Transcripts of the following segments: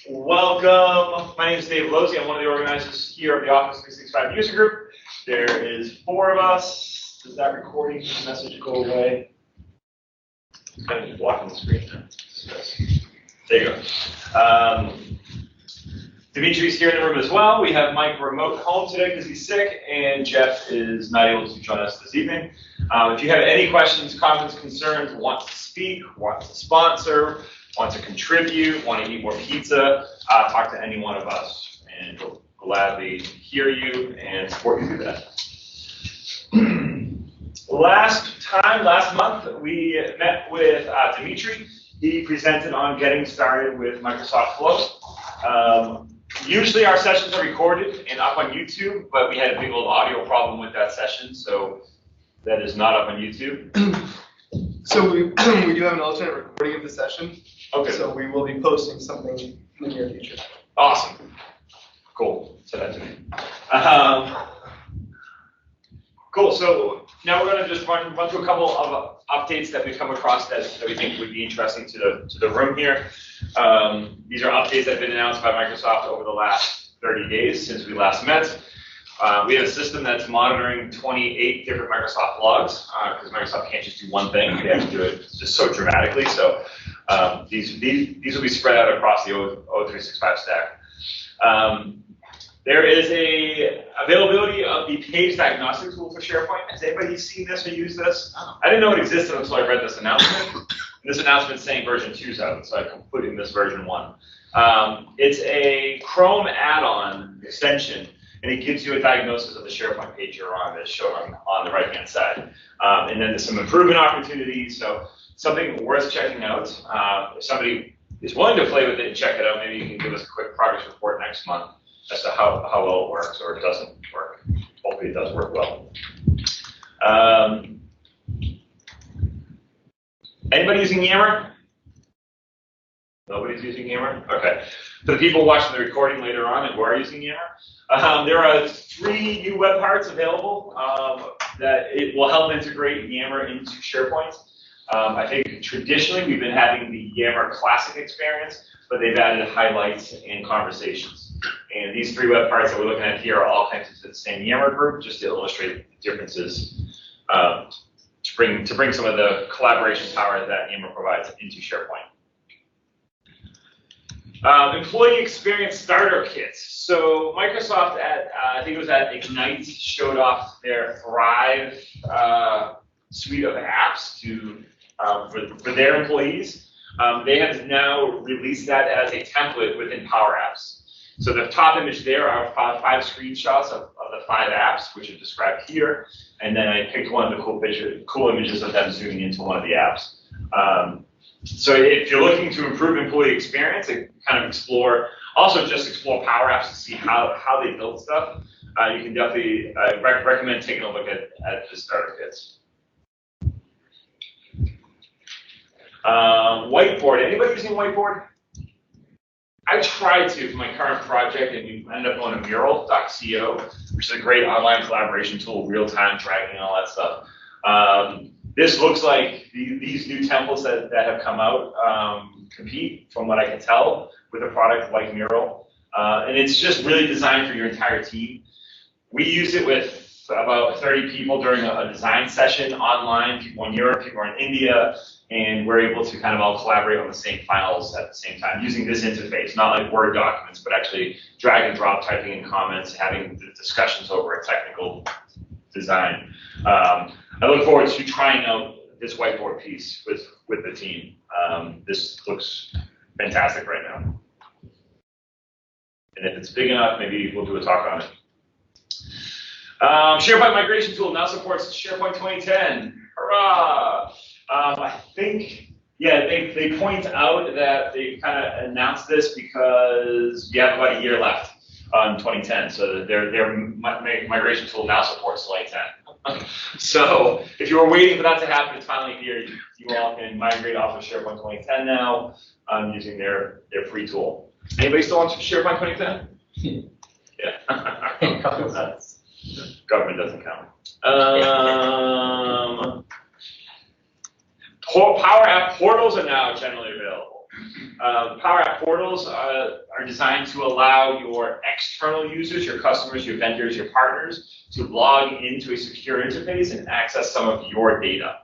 Welcome. My name is Dave Losey. I'm one of the organizers here of the Office 365 user group. There is 4 of us. Does that recording message go away? I'm kind of just blocking the screen now. There you go. Dimitri's here in the room as well. We have Mike remote home today because he's sick, and Jeff is not able to join us this evening. If you have any questions, comments, concerns, want to speak, want to sponsor, want to contribute, want to eat more pizza, talk to any one of us, and we'll gladly hear you and support you through that. Last month, we met with Dimitri. He presented on getting started with Microsoft Flow. Usually our sessions are recorded and up on YouTube, but we had a big old audio problem with that session, so that is not up on YouTube. So we do have an alternate recording of the session. Okay. So we will be posting something in the near future. Awesome. Cool. Send that to me. Cool. So now we're going to just run through a couple of updates that we've come across that we think would be interesting to the room here. These are updates that have been announced by Microsoft over the last 30 days since we last met. We have a system that's monitoring 28 different Microsoft logs because Microsoft can't just do one thing. They have to do it just so dramatically. So these will be spread out across the O365 stack. There is a availability of the page diagnostic tool for SharePoint. Has anybody seen this or used this? I didn't know it existed until I read this announcement. And this announcement is saying version 2's out, so I'm including this version 1. It's a Chrome add-on extension, and it gives you a diagnosis of the SharePoint page you're on that's shown on the right-hand side. And then there's some improvement opportunities, so something worth checking out. If somebody is willing to play with it and check it out, maybe you can give us a quick progress report next month as to how well it works or it doesn't work. Hopefully it does work well. Anybody using Yammer? Nobody's using Yammer? Okay. For the people watching the recording later on and who are using Yammer, there are 3 new web parts available that it will help integrate Yammer into SharePoint. I think traditionally we've been having the Yammer Classic experience, but they've added highlights and conversations. And these 3 web parts that we're looking at here are all connected to the same Yammer group, just to illustrate the differences, to bring some of the collaboration power that Yammer provides into SharePoint. Employee experience starter kits. So Microsoft I think it was at Ignite, showed off their Thrive suite of apps for their employees. They have now released that as a template within Power Apps. So the top image there are 5 screenshots of the 5 apps, which are described here. And then I picked one of the cool images of them zooming into one of the apps. So if you're looking to improve employee experience and kind of explore Power Apps to see how they build stuff, you can definitely recommend taking a look at the starter kits. Whiteboard. Anybody using Whiteboard? I tried to for my current project, and we ended up going to Mural.co, which is a great online collaboration tool, real-time tracking and all that stuff. This looks like these new templates that have come out compete, from what I can tell, with a product like Mural. And it's just really designed for your entire team. We use it with about 30 people during a design session online, people in Europe, people in India, and we're able to kind of all collaborate on the same files at the same time using this interface, not like Word documents, but actually drag and drop, typing in comments, having the discussions over a technical design. I look forward to trying out this whiteboard piece with the team. This looks fantastic right now. And if it's big enough, maybe we'll do a talk on it. SharePoint migration tool now supports SharePoint 2010. Hurrah! I think, yeah, they point out that they kind of announced this because you have about a year left on 2010. So their migration tool now supports 2010. So if you were waiting for that to happen, it's finally here. You all can migrate off of SharePoint 2010 now using their free tool. Anybody still on SharePoint 2010? Yeah. Government doesn't count. Power App portals are now generally available. Power App portals are designed to allow your external users, your customers, your vendors, your partners, to log into a secure interface and access some of your data.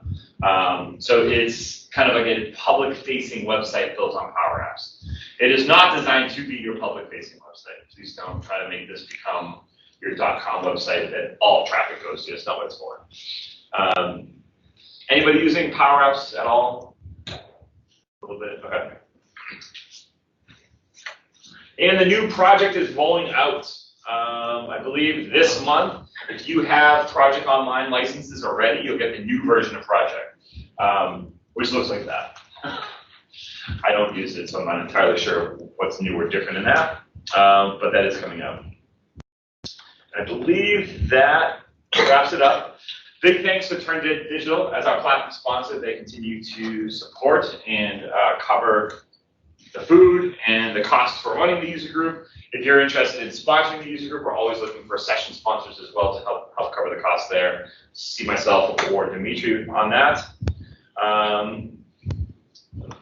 So it's kind of like a public-facing website built on Power Apps. It is not designed to be your public-facing website. Please don't try to make this become your .com website that all traffic goes to. It's not what it's for. Anybody using Power Apps at all? A little bit, okay. And the new project is rolling out, I believe, this month. If you have Project Online licenses already, you'll get the new version of Project, which looks like that. I don't use it, so I'm not entirely sure what's new or different in that, but that is coming out. I believe that wraps it up. Big thanks to Turn Digital as our platform sponsor. They continue to support and cover the food and the costs for running the user group. If you're interested in sponsoring the user group, we're always looking for session sponsors as well to help cover the costs there. See myself or Dimitri on that.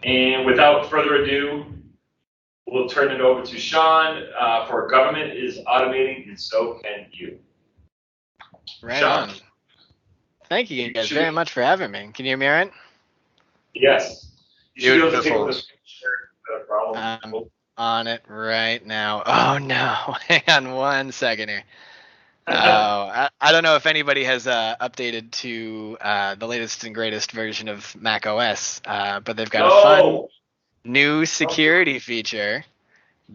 And without further ado, we'll turn it over to Sean for Government is Automating and So Can You. Right Sean. on. Thank you guys very much for having me. Can you hear me all right? Yes. You should be able to take Beautiful. over the screen share without a problem. On it right now. Oh no, hang on 1 second here. I don't know if anybody has updated to the latest and greatest version of Mac OS, but they've got a fun new security feature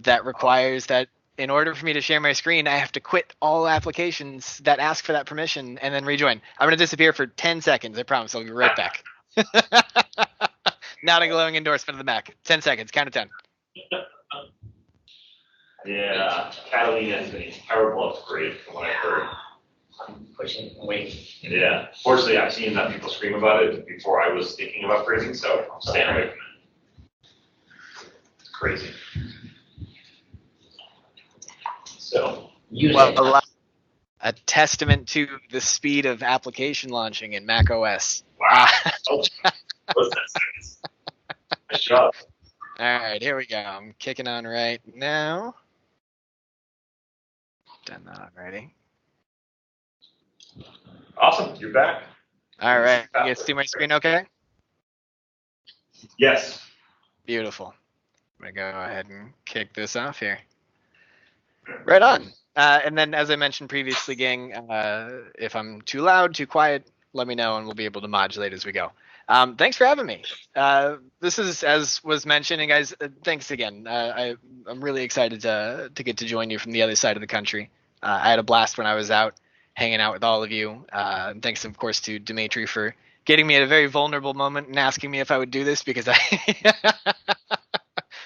that requires that in order for me to share my screen, I have to quit all applications that ask for that permission and then rejoin. I'm going to disappear for 10 seconds. I promise. I'll be right back. Not a glowing endorsement of the Mac. 10 seconds. Count of 10. Yeah, Catalina has been a terrible upgrade from what I've heard. I'm pushing away. Yeah, fortunately, I've seen enough people scream about it before I was thinking of upgrading, so I'm staying away from it. It's crazy. So, Well, a testament to the speed of application launching in Mac OS. wow. What's that sentence? Nice job. All right, here we go. I'm kicking on right now. Done that already. Awesome, you're back. All right, you guys see my screen okay? Yes. Beautiful. I'm going to go ahead and kick this off here. Right on. And then, as I mentioned previously, gang, if I'm too loud, too quiet, let me know and we'll be able to modulate as we go. Thanks for having me. This is, as was mentioned, and guys, thanks again. I'm really excited to get to join you from the other side of the country. I had a blast when I was out hanging out with all of you. And thanks, of course, to Dimitri for getting me at a very vulnerable moment and asking me if I would do this, because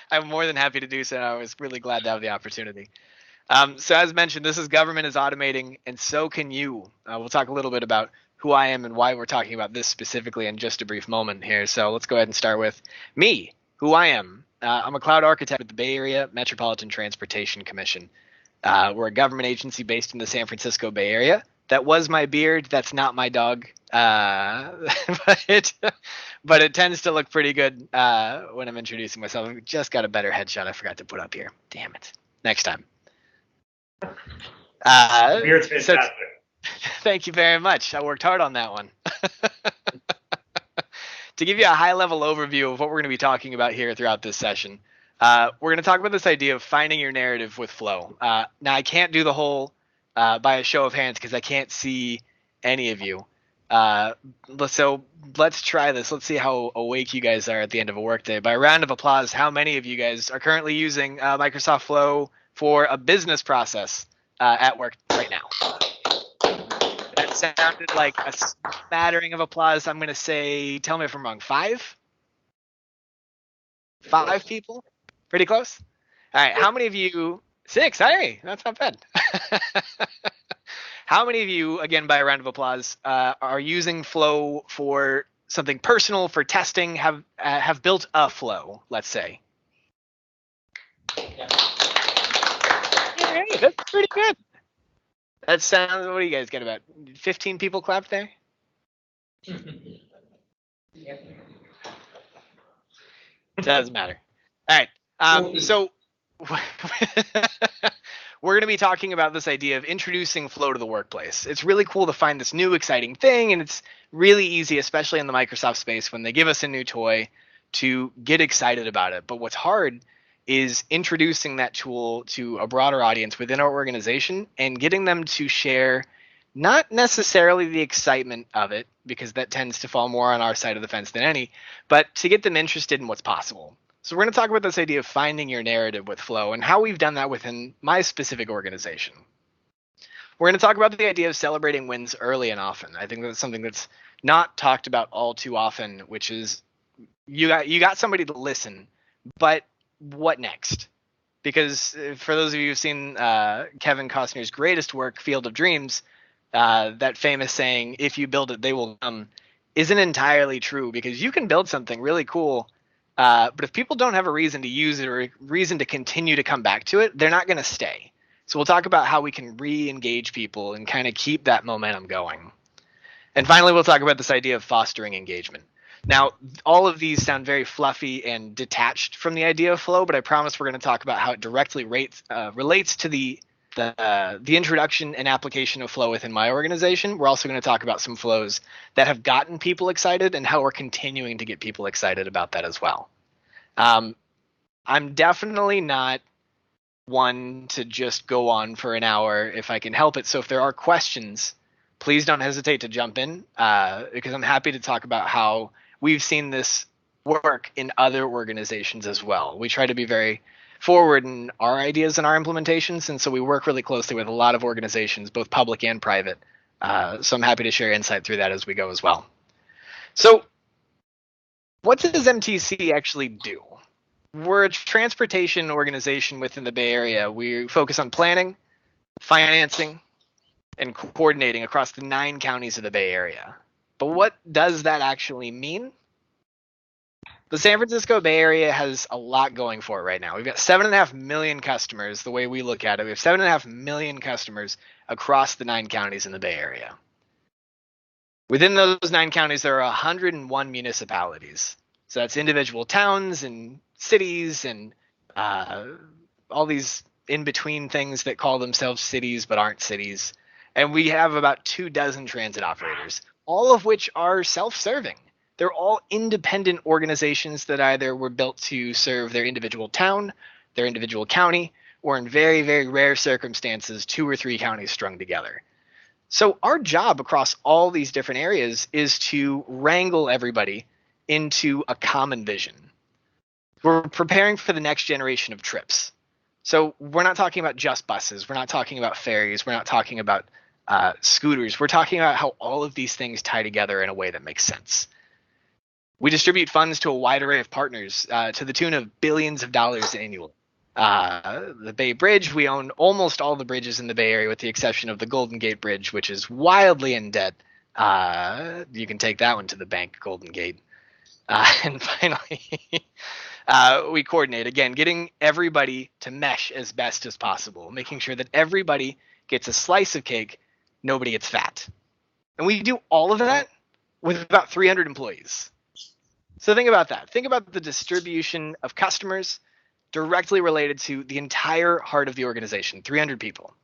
I'm more than happy to do so. I was really glad to have the opportunity. So as mentioned, this is Government is Automating, and so can you. We'll talk a little bit about who I am and why we're talking about this specifically in just a brief moment here. So let's go ahead and start with me, who I am. I'm a cloud architect with the Bay Area Metropolitan Transportation Commission. We're a government agency based in the San Francisco Bay Area. That was my beard. That's not my dog. But it tends to look pretty good when I'm introducing myself. I've just got a better headshot I forgot to put up here. Damn it. Next time. Beard's fantastic. Thank you very much. I worked hard on that one. To give you a high-level overview of what we're going to be talking about here throughout this session, we're going to talk about this idea of finding your narrative with flow. Now, I can't do the whole by a show of hands because I can't see any of you. So let's try this. Let's see how awake you guys are at the end of a workday. By a round of applause, how many of you guys are currently using Microsoft Flow for a business process at work right now? That sounded like a smattering of applause. I'm going to say, tell me if I'm wrong, 5? 5 people? Pretty close? All right, how many of you, 6, hey, that's not bad. How many of you, again, by a round of applause, are using Flow for something personal, for testing, have built a flow, let's say? Yeah. All right, that's pretty good. That sounds, what do you guys get about? 15 people clapped there? Yeah. Doesn't matter. All right. Cool. So we're going to be talking about this idea of introducing flow to the workplace. It's really cool to find this new exciting thing, and it's really easy, especially in the Microsoft space, when they give us a new toy to get excited about it. But what's hard is introducing that tool to a broader audience within our organization and getting them to share not necessarily the excitement of it, because that tends to fall more on our side of the fence than any, but to get them interested in what's possible. So we're going to talk about this idea of finding your narrative with flow and how we've done that within my specific organization. We're going to talk about the idea of celebrating wins early and often. I think that's something that's not talked about all too often, which is you got somebody to listen, but what next? Because for those of you who've seen Kevin Costner's greatest work, Field of Dreams, that famous saying, "If you build it, they will come," isn't entirely true, because you can build something really cool, but if people don't have a reason to use it or a reason to continue to come back to it, they're not going to stay. So we'll talk about how we can re-engage people and kind of keep that momentum going. And finally, we'll talk about this idea of fostering engagement. Now, all of these sound very fluffy and detached from the idea of flow, but I promise we're going to talk about how it directly relates to the introduction and application of flow within my organization. We're also going to talk about some flows that have gotten people excited and how we're continuing to get people excited about that as well. I'm definitely not one to just go on for an hour if I can help it. So if there are questions, please don't hesitate to jump in, because I'm happy to talk about how we've seen this work in other organizations as well. We try to be very forward in our ideas and our implementations, and so we work really closely with a lot of organizations, both public and private. So I'm happy to share insight through that as we go as well. So what does MTC actually do? We're a transportation organization within the Bay Area. We focus on planning, financing, and coordinating across the 9 counties of the Bay Area. But what does that actually mean? The San Francisco Bay Area has a lot going for it right now. We've got 7.5 million customers, the way we look at it. We have 7.5 million customers across the 9 counties in the Bay Area. Within those 9 counties, there are 101 municipalities. So that's individual towns and cities and all these in-between things that call themselves cities but aren't cities. And we have about 24 transit operators, all of which are self-serving. They're all independent organizations that either were built to serve their individual town, their individual county, or in very, very rare circumstances, 2 or 3 counties strung together. So our job across all these different areas is to wrangle everybody into a common vision. We're preparing for the next generation of trips. So we're not talking about just buses. We're not talking about ferries. We're not talking about scooters. We're talking about how all of these things tie together in a way that makes sense. We distribute funds to a wide array of partners to the tune of billions of dollars annually. The Bay Bridge, we own almost all the bridges in the Bay Area with the exception of the Golden Gate Bridge, which is wildly in debt. You can take that one to the bank, Golden Gate. And finally, we coordinate, again, getting everybody to mesh as best as possible, making sure that everybody gets a slice of cake, nobody gets fat. And we do all of that with about 300 employees. So think about that. Think about the distribution of customers directly related to the entire heart of the organization, 300 people.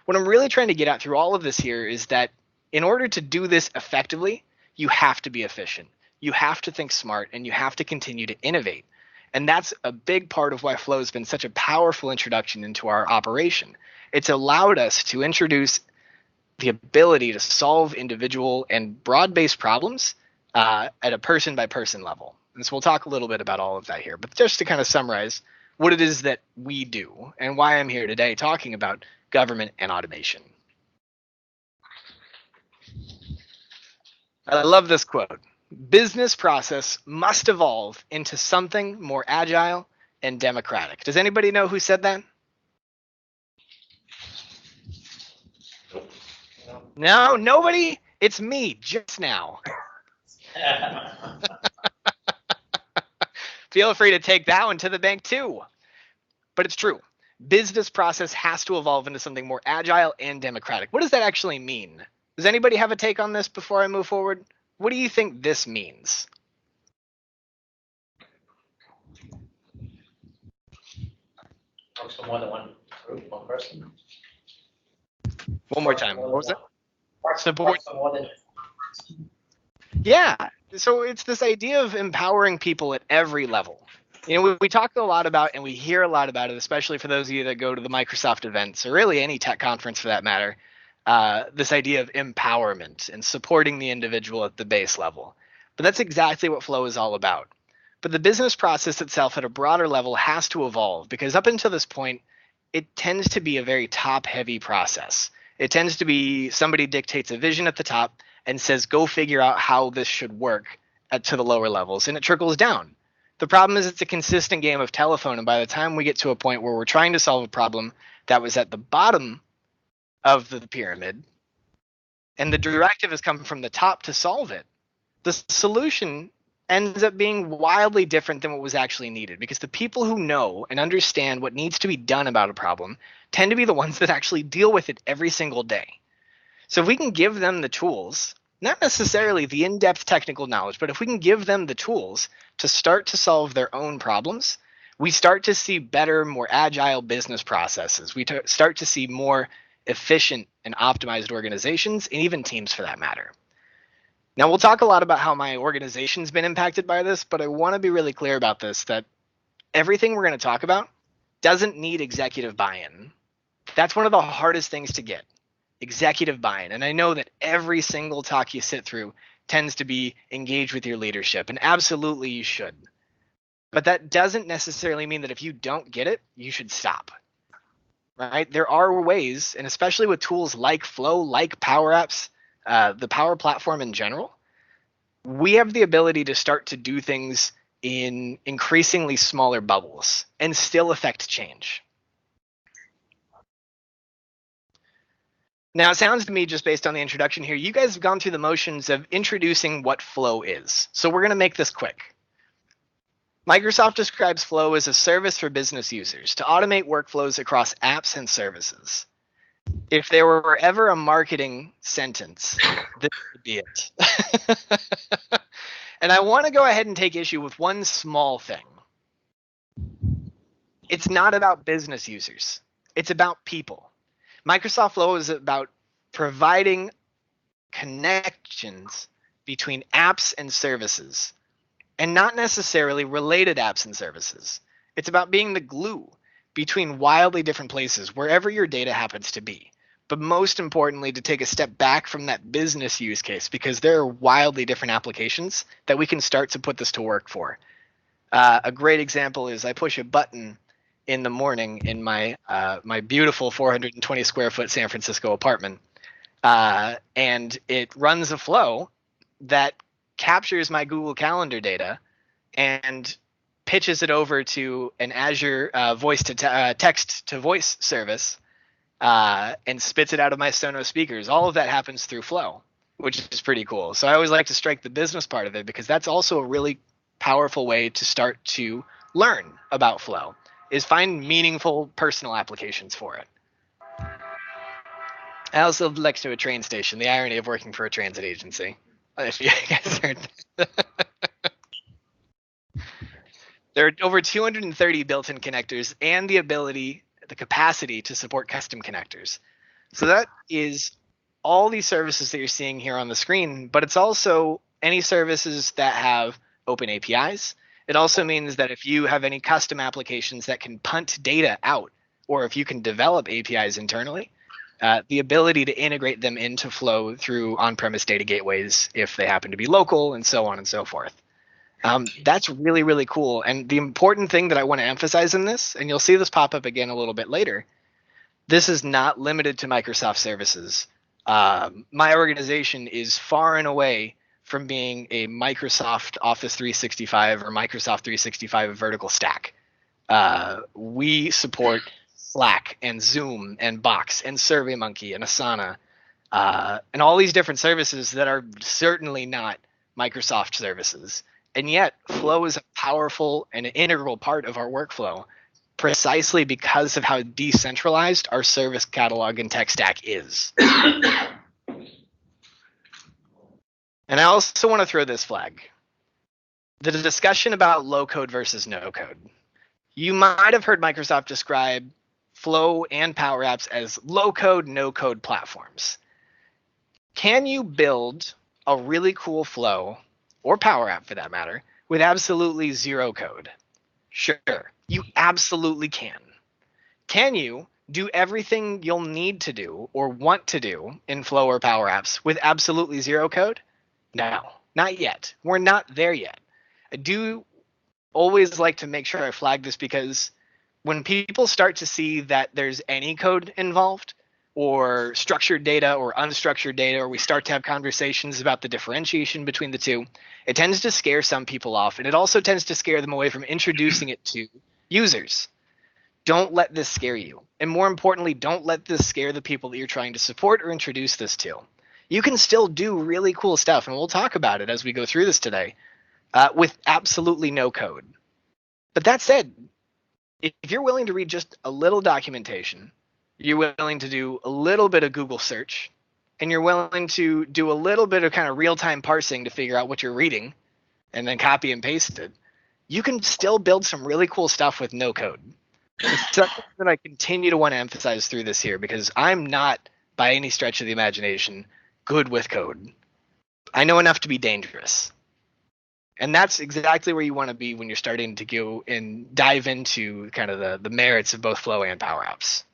What I'm really trying to get at through all of this here is that in order to do this effectively, you have to be efficient. You have to think smart, and you have to continue to innovate. And that's a big part of why Flow has been such a powerful introduction into our operation. It's allowed us to introduce the ability to solve individual and broad-based problems at a person-by-person level. And so we'll talk a little bit about all of that here. But just to kind of summarize what it is that we do and why I'm here today talking about government and automation. I love this quote. Business process must evolve into something more agile and democratic. Does anybody know who said that? No, nobody? It's me just now. Feel free to take that one to the bank too. But it's true. Business process has to evolve into something more agile and democratic. What does that actually mean? Does anybody have a take on this before I move forward? What do you think this means? Works for more than one group, one person. One more time. What was it? Works Support. for more than. Yeah. So it's this idea of empowering people at every level. We talk a lot about, and we hear a lot about it, especially for those of you that go to the Microsoft events, or really any tech conference for that matter, this idea of empowerment and supporting the individual at the base level. But that's exactly what Flow is all about. But the business process itself at a broader level has to evolve, because up until this point, it tends to be a very top-heavy process. It tends to be somebody dictates a vision at the top and says, go figure out how this should work to the lower levels, and it trickles down. The problem is it's a consistent game of telephone, and by the time we get to a point where we're trying to solve a problem that was at the bottom of the pyramid, and the directive has come from the top to solve it, the solution ends up being wildly different than what was actually needed, because the people who know and understand what needs to be done about a problem tend to be the ones that actually deal with it every single day. So if we can give them the tools, not necessarily the in-depth technical knowledge, but if we can give them the tools to start to solve their own problems, we start to see better, more agile business processes. We start to see more efficient and optimized organizations, and even teams for that matter. Now, we'll talk a lot about how my organization's been impacted by this, but I want to be really clear about this, that everything we're going to talk about doesn't need executive buy-in. That's one of the hardest things to get, executive buy-in. And I know that every single talk you sit through tends to be engaged with your leadership, and absolutely you should. But that doesn't necessarily mean that if you don't get it, you should stop. Right? There are ways, and especially with tools like Flow, like Power Apps, the Power Platform in general, we have the ability to start to do things in increasingly smaller bubbles and still affect change. Now, it sounds to me, just based on the introduction here, you guys have gone through the motions of introducing what Flow is. So we're going to make this quick. Microsoft describes Flow as a service for business users to automate workflows across apps and services. If there were ever a marketing sentence, this would be it. And I want to go ahead and take issue with one small thing. It's not about business users. It's about people. Microsoft Flow is about providing connections between apps and services, and not necessarily related apps and services. It's about being the glue between wildly different places, wherever your data happens to be. But most importantly, to take a step back from that business use case, because there are wildly different applications that we can start to put this to work for. A great example is I push a button in the morning in my my beautiful 420 square foot San Francisco apartment, and it runs a flow that captures my Google Calendar data and pitches it over to an Azure voice to text to voice service, and spits it out of my Sonos speakers. All of that happens through Flow, which is pretty cool. So I always like to strike the business part of it, because that's also a really powerful way to start to learn about Flow, is find meaningful personal applications for it. I also live next to a train station, the irony of working for a transit agency. If you guys heard that. There are over 230 built-in connectors and the capacity to support custom connectors. So that is all these services that you're seeing here on the screen, but it's also any services that have open APIs. It also means that if you have any custom applications that can punt data out, or if you can develop APIs internally, the ability to integrate them into Flow through on-premise data gateways if they happen to be local, and so on and so forth. That's really, really cool. And the important thing that I want to emphasize in this, and you'll see this pop up again a little bit later, this is not limited to Microsoft services. My organization is far and away from being a Microsoft Office 365 or Microsoft 365 vertical stack. We support Slack and Zoom and Box and SurveyMonkey and Asana and all these different services that are certainly not Microsoft services. And yet, Flow is a powerful and an integral part of our workflow, precisely because of how decentralized our service catalog and tech stack is. And I also want to throw this flag. The discussion about low code versus no code. You might have heard Microsoft describe Flow and Power Apps as low-code, no-code platforms. Can you build a really cool Flow, or Power App for that matter, with absolutely zero code? Sure, you absolutely can. Can you do everything you'll need to do or want to do in Flow or Power Apps with absolutely zero code? No, not yet. We're not there yet. I do always like to make sure I flag this because when people start to see that there's any code involved, or structured data or unstructured data, or we start to have conversations about the differentiation between the two, it tends to scare some people off, and it also tends to scare them away from introducing it to users. Don't let this scare you. And more importantly, don't let this scare the people that you're trying to support or introduce this to. You can still do really cool stuff, and we'll talk about it as we go through this today, with absolutely no code. But that said, if you're willing to read just a little documentation, you're willing to do a little bit of Google search, and you're willing to do a little bit of kind of real-time parsing to figure out what you're reading, and then copy and paste it, you can still build some really cool stuff with no code. It's something that I continue to want to emphasize through this here, because I'm not, by any stretch of the imagination, good with code. I know enough to be dangerous. And that's exactly where you want to be when you're starting to go and dive into kind of the merits of both Flow and Power Apps.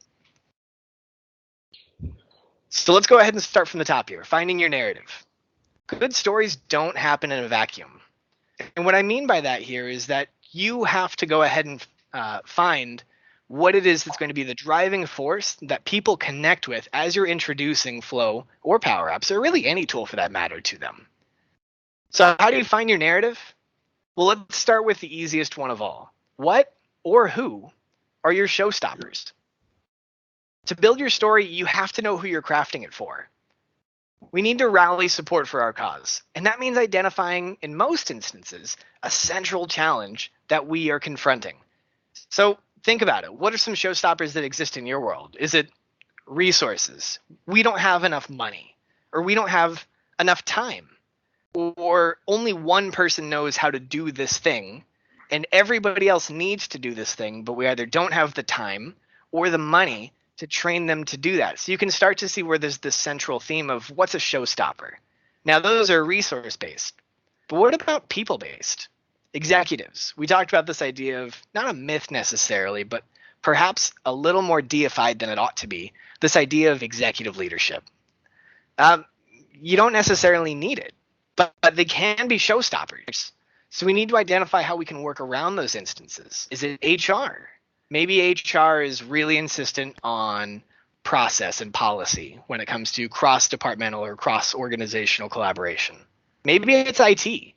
So let's go ahead and start from the top here, finding your narrative. Good stories don't happen in a vacuum. And what I mean by that here is that you have to go ahead and find what it is that's going to be the driving force that people connect with as you're introducing Flow or Power Apps, or really any tool for that matter, to them. So how do you find your narrative? Well, let's start with the easiest one of all. What or who are your showstoppers? To build your story, you have to know who you're crafting it for. We need to rally support for our cause, and that means identifying, in most instances, a central challenge that we are confronting. So think about it. What are some showstoppers that exist in your world? Is it resources? We don't have enough money, or we don't have enough time, or only one person knows how to do this thing, and everybody else needs to do this thing, but we either don't have the time or the money to train them to do that. So you can start to see where there's this central theme of what's a showstopper. Now, those are resource-based, but what about people-based? Executives. We talked about this idea of not a myth necessarily, but perhaps a little more deified than it ought to be, this idea of executive leadership. You don't necessarily need it, but they can be showstoppers. So we need to identify how we can work around those instances. Is it HR? Maybe HR is really insistent on process and policy when it comes to cross-departmental or cross-organizational collaboration. Maybe it's IT.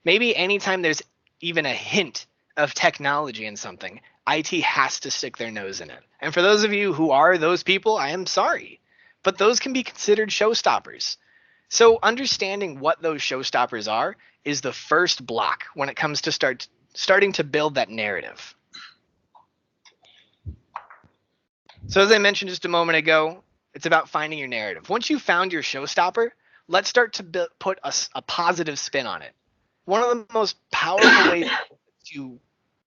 Maybe anytime there's even a hint of technology in something, IT has to stick their nose in it. And for those of you who are those people, I am sorry, but those can be considered showstoppers. So understanding what those showstoppers are is the first block when it comes to starting to build that narrative. So as I mentioned just a moment ago, it's about finding your narrative. Once you've found your showstopper, let's start to put a positive spin on it. One of the most powerful ways to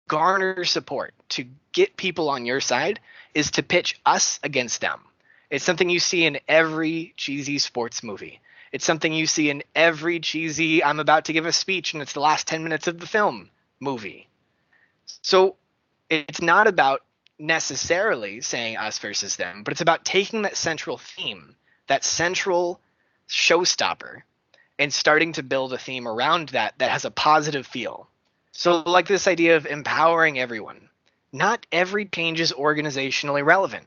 garner support, to get people on your side, is to pitch us against them. It's something you see in every cheesy sports movie. It's something you see in every cheesy I'm about to give a speech and it's the last 10 minutes of the film movie. So it's not about necessarily saying us versus them, but it's about taking that central theme, that central showstopper, and starting to build a theme around that has a positive feel. So like this idea of empowering everyone. Not every change is organizationally relevant.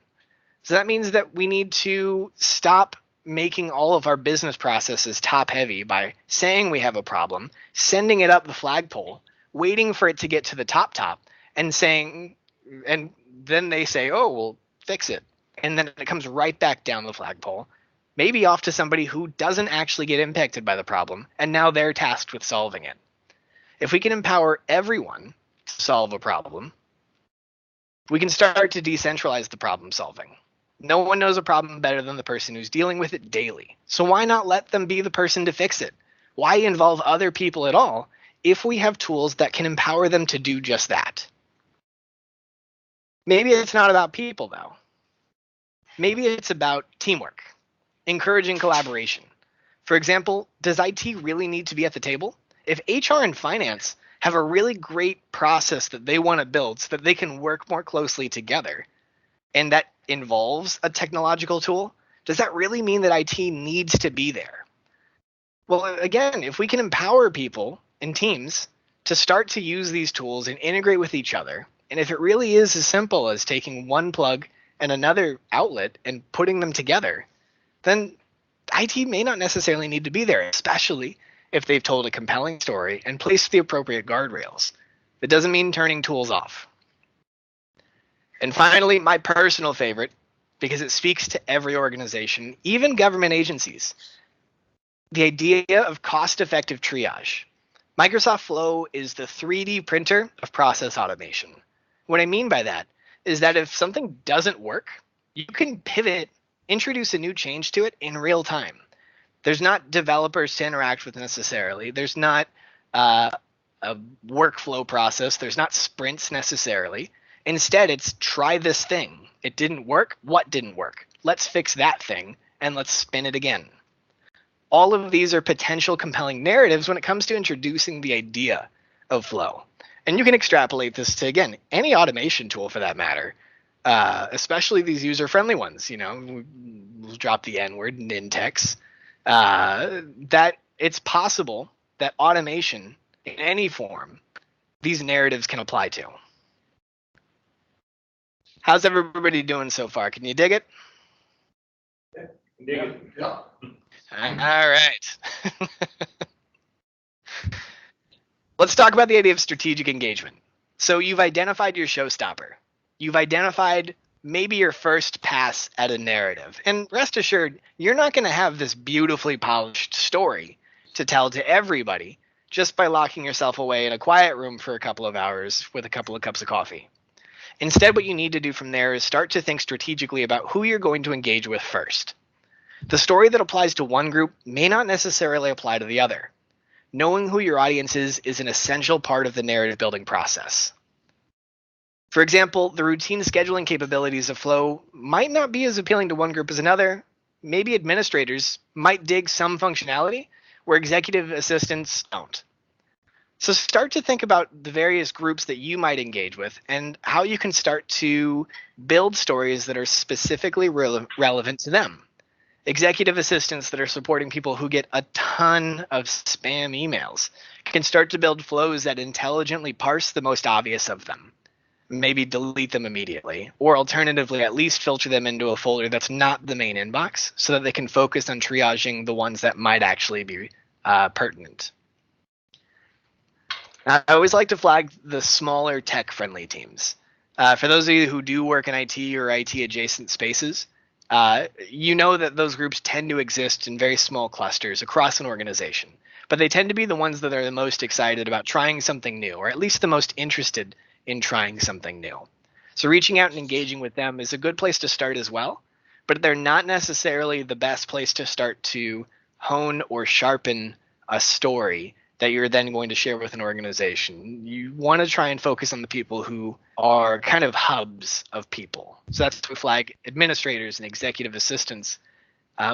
So that means that we need to stop making all of our business processes top heavy by saying we have a problem, sending it up the flagpole, waiting for it to get to the top, and saying, and then they say, oh, we'll fix it. And then it comes right back down the flagpole, maybe off to somebody who doesn't actually get impacted by the problem, and now they're tasked with solving it. If we can empower everyone to solve a problem, we can start to decentralize the problem solving. No one knows a problem better than the person who's dealing with it daily. So why not let them be the person to fix it? Why involve other people at all if we have tools that can empower them to do just that? Maybe it's not about people, though. Maybe it's about teamwork, encouraging collaboration. For example, does IT really need to be at the table? If HR and finance have a really great process that they want to build so that they can work more closely together, and that involves a technological tool, does that really mean that IT needs to be there? Well, again, if we can empower people and teams to start to use these tools and integrate with each other, and if it really is as simple as taking one plug and another outlet and putting them together, then IT may not necessarily need to be there, especially if they've told a compelling story and placed the appropriate guardrails. That doesn't mean turning tools off. And finally, my personal favorite, because it speaks to every organization, even government agencies, the idea of cost-effective triage. Microsoft Flow is the 3D printer of process automation. What I mean by that is that if something doesn't work, you can pivot, introduce a new change to it in real time. There's not developers to interact with necessarily. There's not a workflow process. There's not sprints necessarily. Instead, it's try this thing. It didn't work. What didn't work? Let's fix that thing and let's spin it again. All of these are potential compelling narratives when it comes to introducing the idea of flow. And you can extrapolate this to, again, any automation tool for that matter, especially these user-friendly ones. We'll drop the N-word, Nintex. That it's possible that automation in any form, these narratives can apply to. How's everybody doing so far? Can you dig it? Yeah. All right. Let's talk about the idea of strategic engagement. So you've identified your showstopper. You've identified maybe your first pass at a narrative. And rest assured, you're not going to have this beautifully polished story to tell to everybody just by locking yourself away in a quiet room for a couple of hours with a couple of cups of coffee. Instead, what you need to do from there is start to think strategically about who you're going to engage with first. The story that applies to one group may not necessarily apply to the other. Knowing who your audience is an essential part of the narrative building process. For example, the routine scheduling capabilities of Flow might not be as appealing to one group as another. Maybe administrators might dig some functionality where executive assistants don't. So start to think about the various groups that you might engage with and how you can start to build stories that are specifically relevant to them. Executive assistants that are supporting people who get a ton of spam emails can start to build flows that intelligently parse the most obvious of them. Maybe delete them immediately, or alternatively, at least filter them into a folder that's not the main inbox so that they can focus on triaging the ones that might actually be pertinent. I always like to flag the smaller tech-friendly teams. For those of you who do work in IT or IT-adjacent spaces, you know that those groups tend to exist in very small clusters across an organization, but they tend to be the ones that are the most excited about trying something new, or at least the most interested in trying something new. So reaching out and engaging with them is a good place to start as well, but they're not necessarily the best place to start to hone or sharpen a story that you're then going to share with an organization. You want to try and focus on the people who are kind of hubs of people. So that's why we flag administrators and executive assistants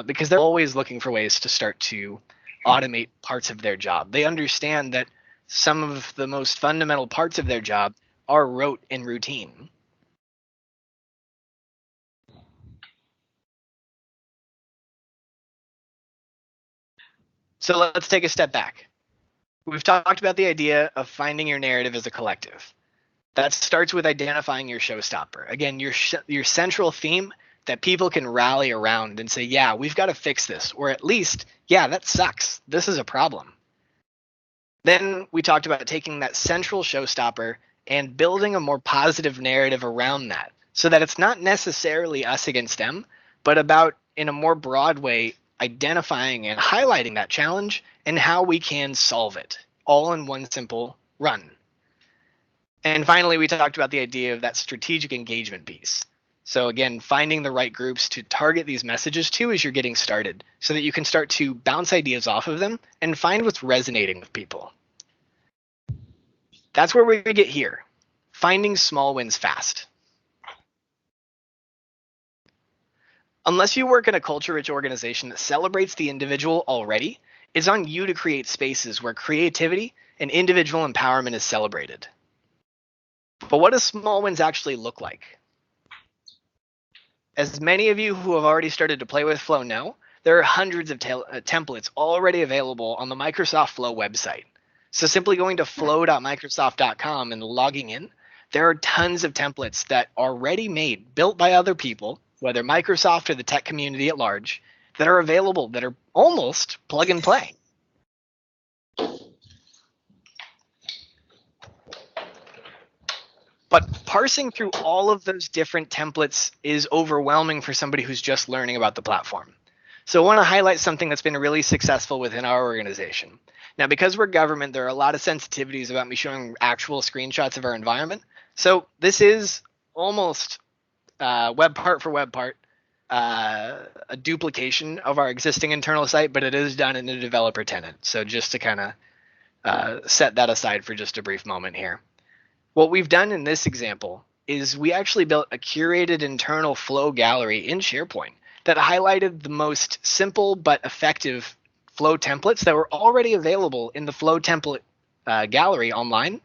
because they're always looking for ways to start to automate parts of their job. They understand that some of the most fundamental parts of their job are rote and routine. So let's take a step back. We've talked about the idea of finding your narrative as a collective. That starts with identifying your showstopper. Again, your central theme that people can rally around and say, yeah, we've got to fix this. Or at least, yeah, that sucks. This is a problem. Then we talked about taking that central showstopper and building a more positive narrative around that so that it's not necessarily us against them, but about, in a more broad way, identifying and highlighting that challenge and how we can solve it, all in one simple run. And finally, we talked about the idea of that strategic engagement piece. So again, finding the right groups to target these messages to as you're getting started so that you can start to bounce ideas off of them and find what's resonating with people. That's where we get here, finding small wins fast. Unless you work in a culture-rich organization that celebrates the individual already, it's on you to create spaces where creativity and individual empowerment is celebrated. But what do small wins actually look like? As many of you who have already started to play with Flow know, there are hundreds of templates already available on the Microsoft Flow website. So simply going to flow.microsoft.com and logging in, there are tons of templates that are already made, built by other people, whether Microsoft or the tech community at large, that are available, that are almost plug and play. But parsing through all of those different templates is overwhelming for somebody who's just learning about the platform. So I want to highlight something that's been really successful within our organization. Now, because we're government, there are a lot of sensitivities about me showing actual screenshots of our environment. So this is almost web part for web part, a duplication of our existing internal site, but it is done in a developer tenant. So just to kind of set that aside for just a brief moment here. What we've done in this example is we actually built a curated internal Flow gallery in SharePoint that highlighted the most simple but effective Flow templates that were already available in the Flow template gallery online,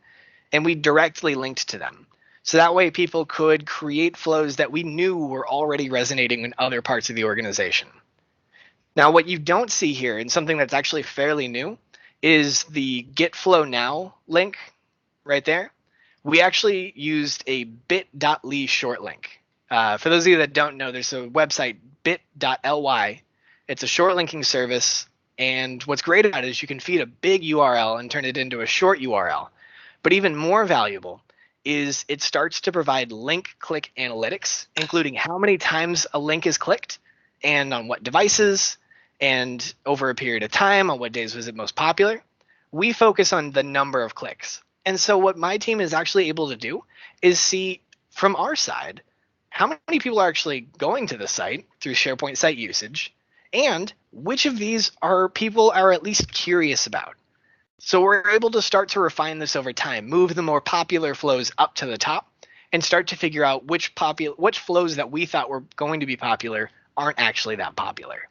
and we directly linked to them. So that way people could create flows that we knew were already resonating in other parts of the organization. Now, what you don't see here, and something that's actually fairly new, is the Get Flow Now link right there. We actually used a bit.ly short link. For those of you that don't know, there's a website, bit.ly. It's a short linking service, and what's great about it is you can feed a big URL and turn it into a short URL. But even more valuable is it starts to provide link click analytics, including how many times a link is clicked and on what devices and over a period of time, on what days was it most popular. We focus on the number of clicks. And so what my team is actually able to do is see from our side how many people are actually going to the site through SharePoint site usage, and which of these are people are at least curious about. So we're able to start to refine this over time, move the more popular flows up to the top, and start to figure out which flows that we thought were going to be popular aren't actually that popular.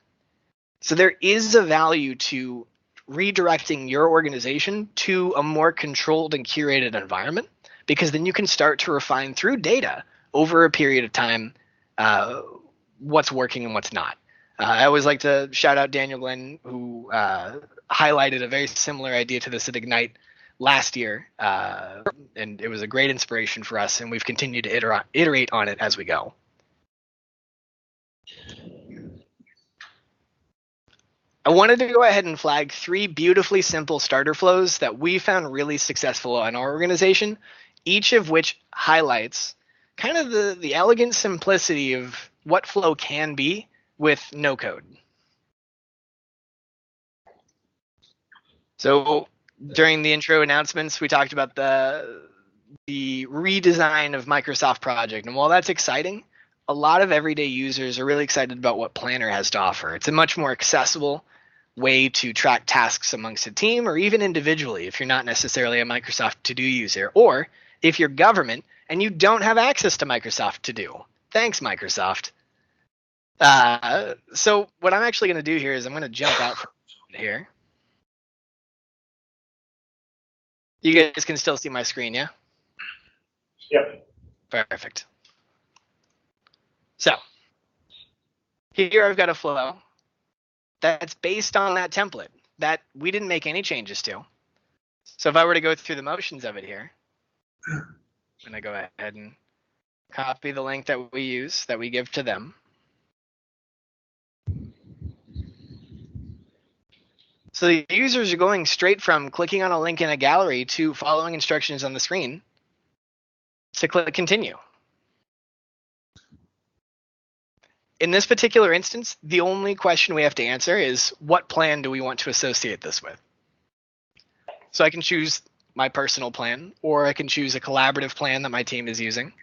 So there is a value to redirecting your organization to a more controlled and curated environment, because then you can start to refine through data over a period of time what's working and what's not. I always like to shout out Daniel Glenn, who highlighted a very similar idea to this at Ignite last year, and it was a great inspiration for us, and we've continued to iterate on it as we go. I wanted to go ahead and flag 3 beautifully simple starter flows that we found really successful in our organization, each of which highlights kind of the elegant simplicity of what Flow can be with no code. So during the intro announcements, we talked about the redesign of Microsoft Project. And while that's exciting, a lot of everyday users are really excited about what Planner has to offer. It's a much more accessible way to track tasks amongst a team, or even individually if you're not necessarily a Microsoft To-Do user, or if you're government and you don't have access to Microsoft To-Do. Thanks, Microsoft. So what I'm actually going to do here is I'm going to jump out from here. You guys can still see my screen, yeah? Yep. Perfect. So here I've got a flow that's based on that template that we didn't make any changes to. So if I were to go through the motions of it here, I'm going to go ahead and copy the link that we use, that we give to them. So the users are going straight from clicking on a link in a gallery to following instructions on the screen to click continue. In this particular instance, the only question we have to answer is what plan do we want to associate this with? So I can choose my personal plan, or I can choose a collaborative plan that my team is using,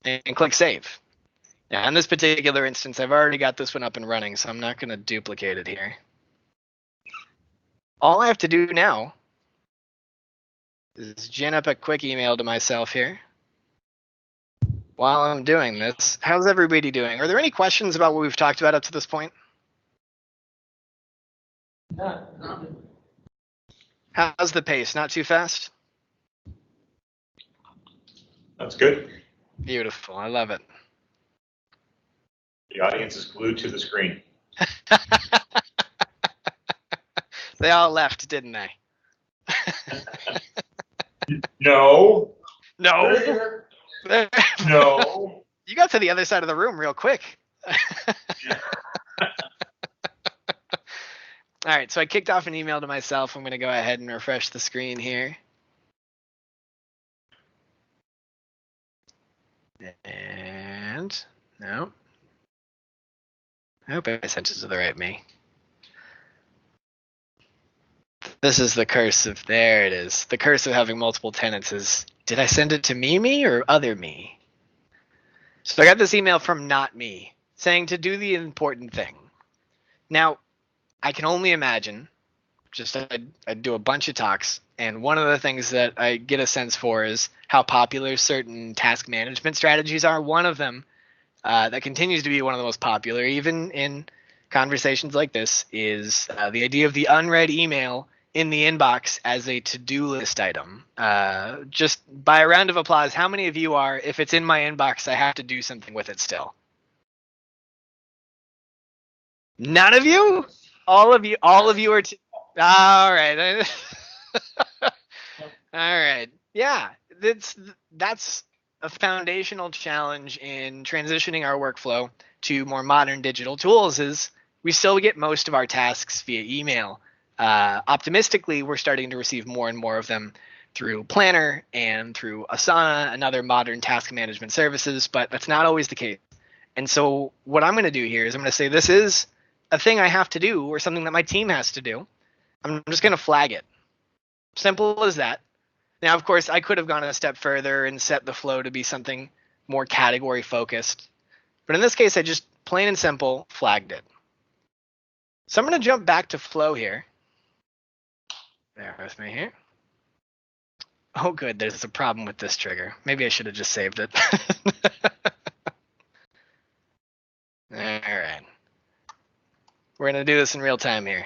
and click save. Now, in this particular instance, I've already got this one up and running, so I'm not going to duplicate it here. All I have to do now is gin up a quick email to myself here, while I'm doing this, how's everybody doing? Are there any questions about what we've talked about up to this point? How's the pace? Not too fast? That's good. Beautiful. I love it. The audience is glued to the screen. They all left, didn't they? No. No. No. You got to the other side of the room real quick. All right, so I kicked off an email to myself. I'm going to go ahead and refresh the screen here. And no. I hope I sent it to the right me. This is the curse of, there it is. The curse of having multiple tenants is, did I send it to me or other me? So I got this email from not me saying to do the important thing. Now, I can only imagine, just I'd do a bunch of talks, and one of the things that I get a sense for is how popular certain task management strategies are. One of them that continues to be one of the most popular, even in conversations like this, is the idea of the unread email in the inbox as a to-do list item. Just by a round of applause, how many of you are, if it's in my inbox, I have to do something with it still? None of you? All of you are. All right. All right. Yeah, that's a foundational challenge in transitioning our workflow to more modern digital tools. Is we still get most of our tasks via email. Optimistically, we're starting to receive more and more of them through Planner and through Asana and other modern task management services, but that's not always the case. And so what I'm going to do here is I'm going to say this is a thing I have to do or something that my team has to do. I'm just going to flag it. Simple as that. Now, of course, I could have gone a step further and set the flow to be something more category focused. But in this case, I just plain and simple flagged it. So I'm going to jump back to flow here. Bear with me here. Oh, good. There's a problem with this trigger. Maybe I should have just saved it. All right. We're going to do this in real time here.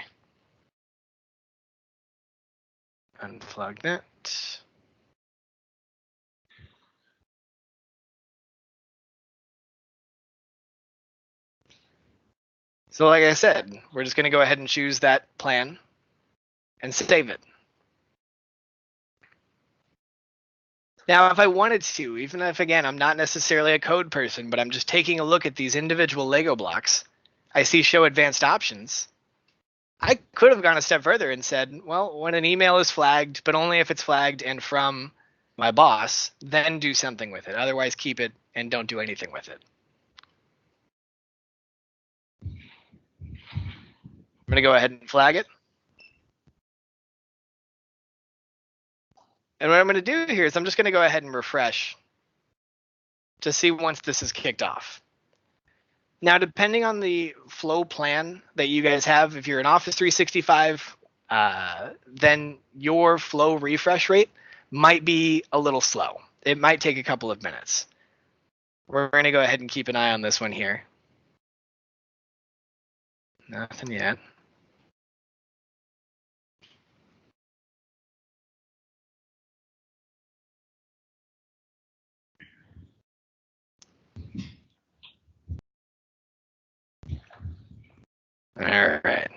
Unplug that. So like I said, we're just going to go ahead and choose that plan and save it. Now, if I wanted to, even if, again, I'm not necessarily a code person, but I'm just taking a look at these individual Lego blocks, I see show advanced options. I could have gone a step further and said, well, when an email is flagged, but only if it's flagged and from my boss, then do something with it. Otherwise, keep it and don't do anything with it. I'm going to go ahead and flag it. And what I'm going to do here is I'm just going to go ahead and refresh to see once this is kicked off. Now, depending on the flow plan that you guys have, if you're in Office 365, then your flow refresh rate might be a little slow. It might take a couple of minutes. We're going to go ahead and keep an eye on this one here. Nothing yet. All right.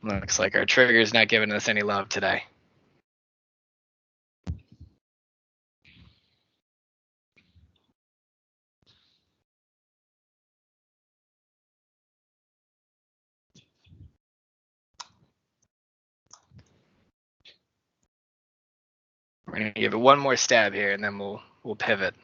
Looks like our trigger's not giving us any love today. We're going to give it one more stab here, and then we'll pivot.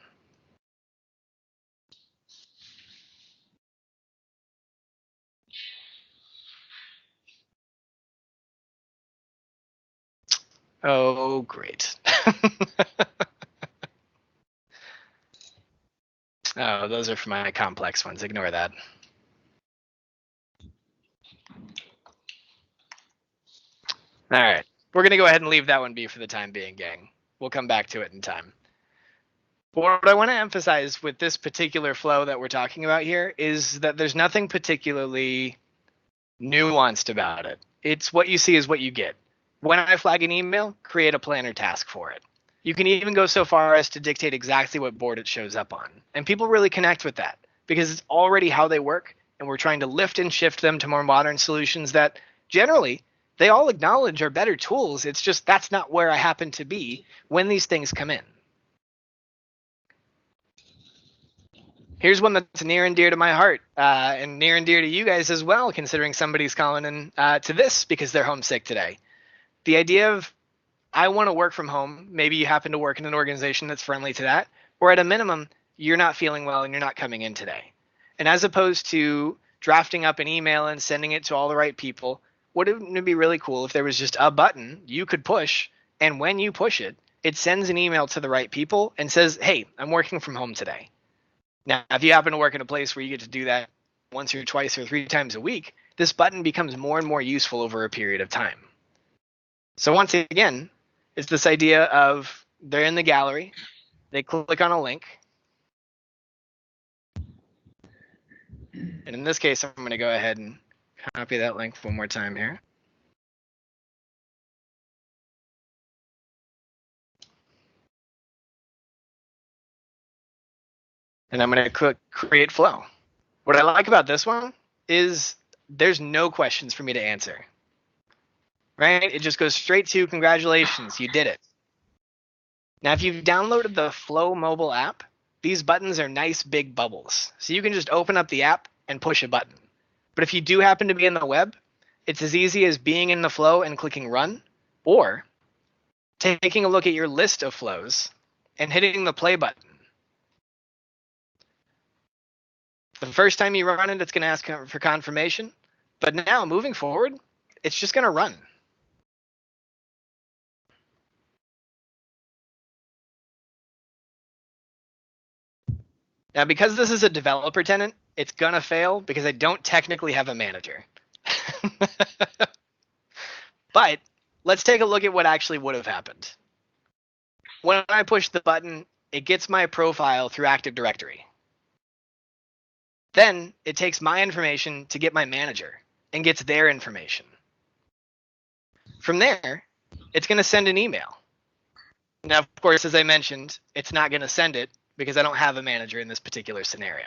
Oh, great. Oh, those are for my complex ones. Ignore that. All right. We're going to go ahead and leave that one be for the time being, gang. We'll come back to it in time. But what I want to emphasize with this particular flow that we're talking about here is that there's nothing particularly nuanced about it. It's what you see is what you get. When I flag an email, create a planner task for it. You can even go so far as to dictate exactly what board it shows up on. And people really connect with that because it's already how they work, and we're trying to lift and shift them to more modern solutions that generally they all acknowledge are better tools. It's just that's not where I happen to be when these things come in. Here's one that's near and dear to my heart, and near and dear to you guys as well, considering somebody's calling in to this because they're homesick today. The idea of, I want to work from home. Maybe you happen to work in an organization that's friendly to that, or at a minimum, you're not feeling well and you're not coming in today. And as opposed to drafting up an email and sending it to all the right people, wouldn't it be really cool if there was just a button you could push, and when you push it, it sends an email to the right people and says, hey, I'm working from home today. Now, if you happen to work in a place where you get to do that once or twice or 3 times a week, this button becomes more and more useful over a period of time. So once again, it's this idea of they're in the gallery, they click on a link. And in this case, I'm going to go ahead and copy that link one more time here. And I'm going to click Create Flow. What I like about this one is there's no questions for me to answer. Right? It just goes straight to congratulations, you did it. Now, if you've downloaded the Flow mobile app, these buttons are nice big bubbles. So you can just open up the app and push a button. But if you do happen to be in the web, it's as easy as being in the flow and clicking run, or taking a look at your list of flows and hitting the play button. The first time you run it, it's going to ask for confirmation. But now, moving forward, it's just going to run. Now, because this is a developer tenant, it's going to fail because I don't technically have a manager. But let's take a look at what actually would have happened. When I push the button, it gets my profile through Active Directory. Then it takes my information to get my manager and gets their information. From there, it's going to send an email. Now, of course, as I mentioned, it's not going to send it because I don't have a manager in this particular scenario.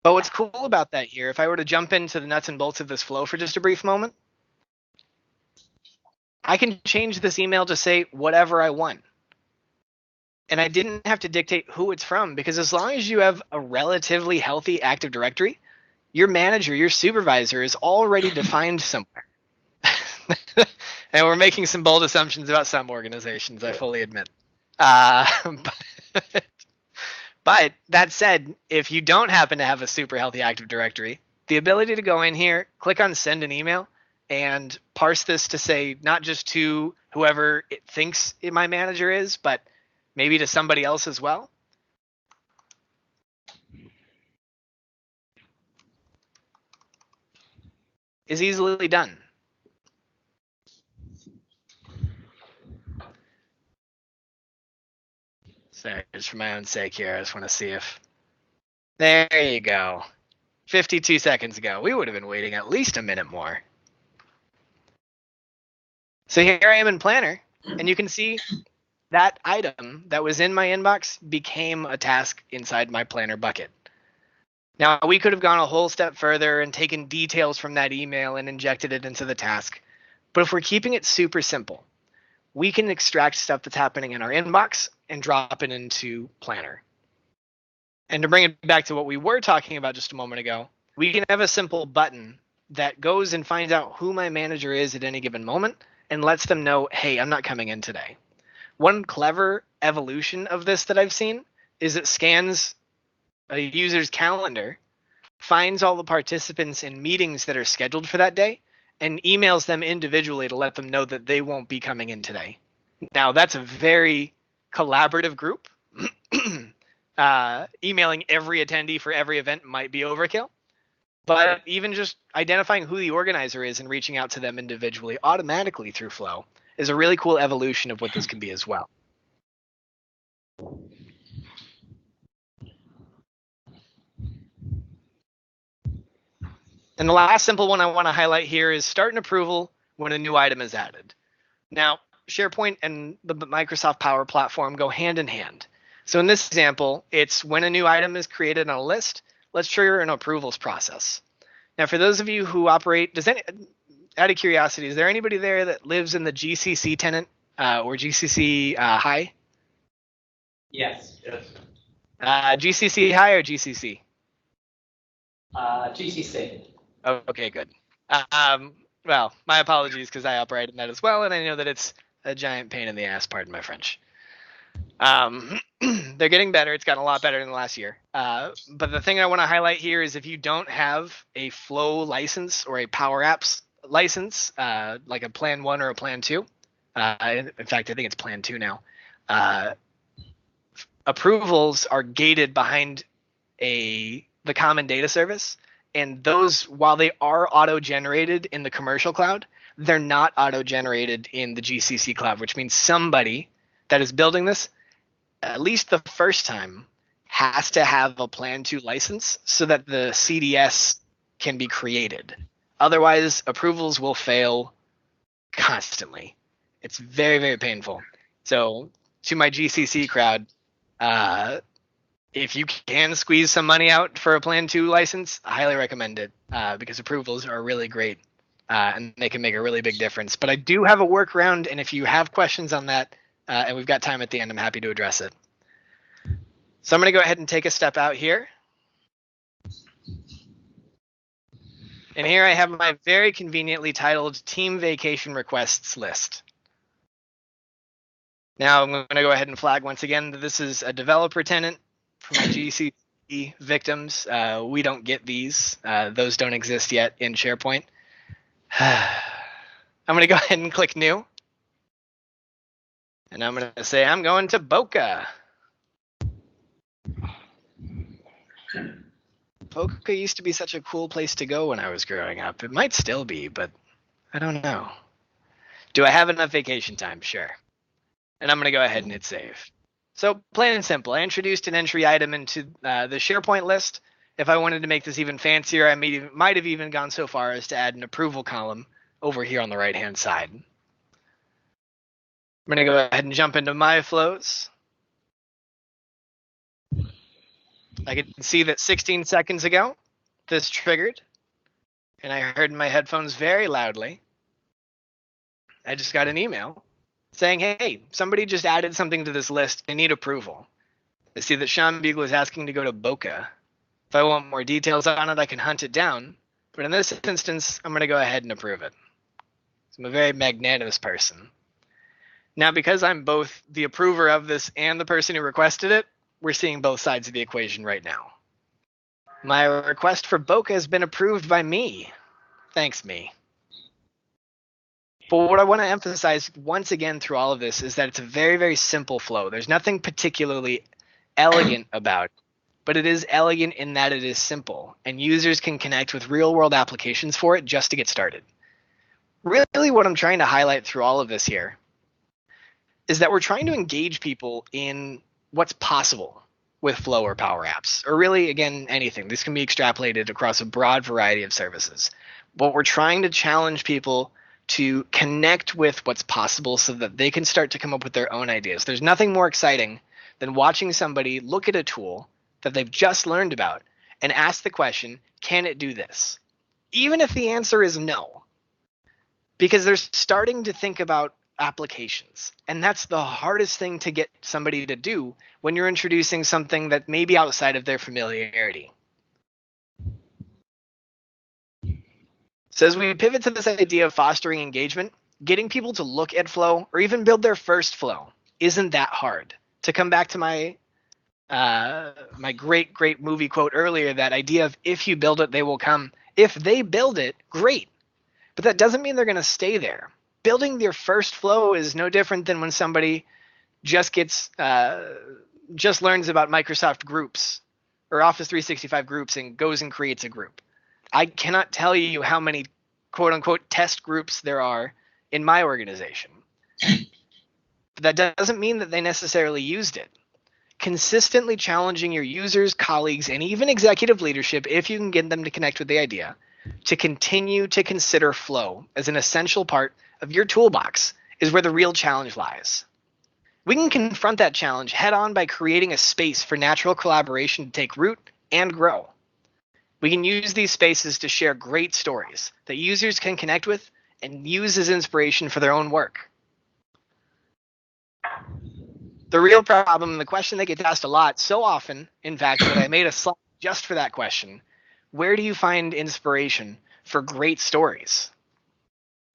But what's cool about that here, if I were to jump into the nuts and bolts of this flow for just a brief moment, I can change this email to say whatever I want. And I didn't have to dictate who it's from, because as long as you have a relatively healthy Active Directory, your manager, your supervisor is already defined somewhere. And we're making some bold assumptions about some organizations, I fully admit. But that said, if you don't happen to have a super healthy Active Directory, the ability to go in here, click on send an email, and parse this to say not just to whoever it thinks my manager is, but maybe to somebody else as well. Is easily done. So just for my own sake here, I just want to see if, there you go. 52 seconds ago. We would have been waiting at least a minute more. So here I am in Planner, and you can see that item that was in my inbox became a task inside my Planner bucket. Now, we could have gone a whole step further and taken details from that email and injected it into the task. But if we're keeping it super simple, we can extract stuff that's happening in our inbox and drop it into Planner. And to bring it back to what we were talking about just a moment ago, we can have a simple button that goes and finds out who my manager is at any given moment and lets them know, hey, I'm not coming in today. One clever evolution of this that I've seen is it scans a user's calendar, finds all the participants in meetings that are scheduled for that day, and emails them individually to let them know that they won't be coming in today. Now, that's a very collaborative group. Emailing every attendee for every event might be overkill. But even just identifying who the organizer is and reaching out to them individually automatically through Flow is a really cool evolution of what this can be as well. And the last simple one I want to highlight here is start an approval when a new item is added. Now, SharePoint and the Microsoft Power Platform go hand in hand. So in this example, it's when a new item is created on a list, let's trigger an approvals process. Now, for those of you who operate, out of curiosity, is there anybody there that lives in the GCC tenant or GCC high? Yes. Yes. GCC high or GCC? GCC. Oh, okay, good. Well, my apologies because I operate in that as well, and I know that it's a giant pain in the ass, pardon my French. They're getting better. It's gotten a lot better in the last year. But the thing I want to highlight here is if you don't have a Flow license or a Power Apps license, like a Plan 1 or a Plan 2, in fact, I think it's Plan 2 now, approvals are gated behind the common data service. And those, while they are auto-generated in the commercial cloud, they're not auto-generated in the GCC cloud, which means somebody that is building this, at least the first time, has to have a Plan 2 license so that the CDS can be created. Otherwise, approvals will fail constantly. It's very, very painful. So to my GCC crowd, if you can squeeze some money out for a Plan 2 license, I highly recommend it because approvals are really great and they can make a really big difference. But I do have a workaround, and if you have questions on that, and we've got time at the end, I'm happy to address it. So I'm going to go ahead and take a step out here. And here I have my very conveniently titled Team Vacation Requests list. Now I'm going to go ahead and flag once again that this is a developer tenant. For my GCC victims, we don't get these. Those don't exist yet in SharePoint. I'm going to go ahead and click New. And I'm going to say I'm going to Boca. Boca used to be such a cool place to go when I was growing up. It might still be, but I don't know. Do I have enough vacation time? Sure. And I'm going to go ahead and hit save. So plain and simple, I introduced an entry item into the SharePoint list. If I wanted to make this even fancier, I might have even gone so far as to add an approval column over here on the right-hand side. I'm going to go ahead and jump into my flows. I can see that 16 seconds ago, this triggered, and I heard in my headphones very loudly. I just got an email saying, hey, somebody just added something to this list. I need approval. I see that Sean Bugler is asking to go to Boca. If I want more details on it, I can hunt it down. But in this instance, I'm going to go ahead and approve it. So I'm a very magnanimous person. Now, because I'm both the approver of this and the person who requested it, we're seeing both sides of the equation right now. My request for Boca has been approved by me. Thanks, me. But what I want to emphasize once again through all of this is that it's a very, very simple flow. There's nothing particularly elegant about it, but it is elegant in that it is simple, and users can connect with real-world applications for it just to get started. Really, what I'm trying to highlight through all of this here is that we're trying to engage people in what's possible with Flow or Power Apps, or really, again, anything. This can be extrapolated across a broad variety of services. But we're trying to challenge people to connect with what's possible so that they can start to come up with their own ideas. There's nothing more exciting than watching somebody look at a tool that they've just learned about and ask the question, can it do this? Even if the answer is no. Because they're starting to think about applications. And that's the hardest thing to get somebody to do when you're introducing something that may be outside of their familiarity. So as we pivot to this idea of fostering engagement, getting people to look at Flow or even build their first Flow isn't that hard. To come back to my great movie quote earlier, that idea of if you build it, they will come. If they build it, great. But that doesn't mean they're going to stay there. Building their first Flow is no different than when somebody just learns about Microsoft Groups or Office 365 groups and goes and creates a group. I cannot tell you how many quote unquote test groups there are in my organization. But that doesn't mean that they necessarily used it. Consistently challenging your users, colleagues, and even executive leadership, if you can get them to connect with the idea, to continue to consider flow as an essential part of your toolbox is where the real challenge lies. We can confront that challenge head on by creating a space for natural collaboration to take root and grow. We can use these spaces to share great stories that users can connect with and use as inspiration for their own work. The real problem, and the question that gets asked a lot, so often, in fact, that I made a slide just for that question: where do you find inspiration for great stories?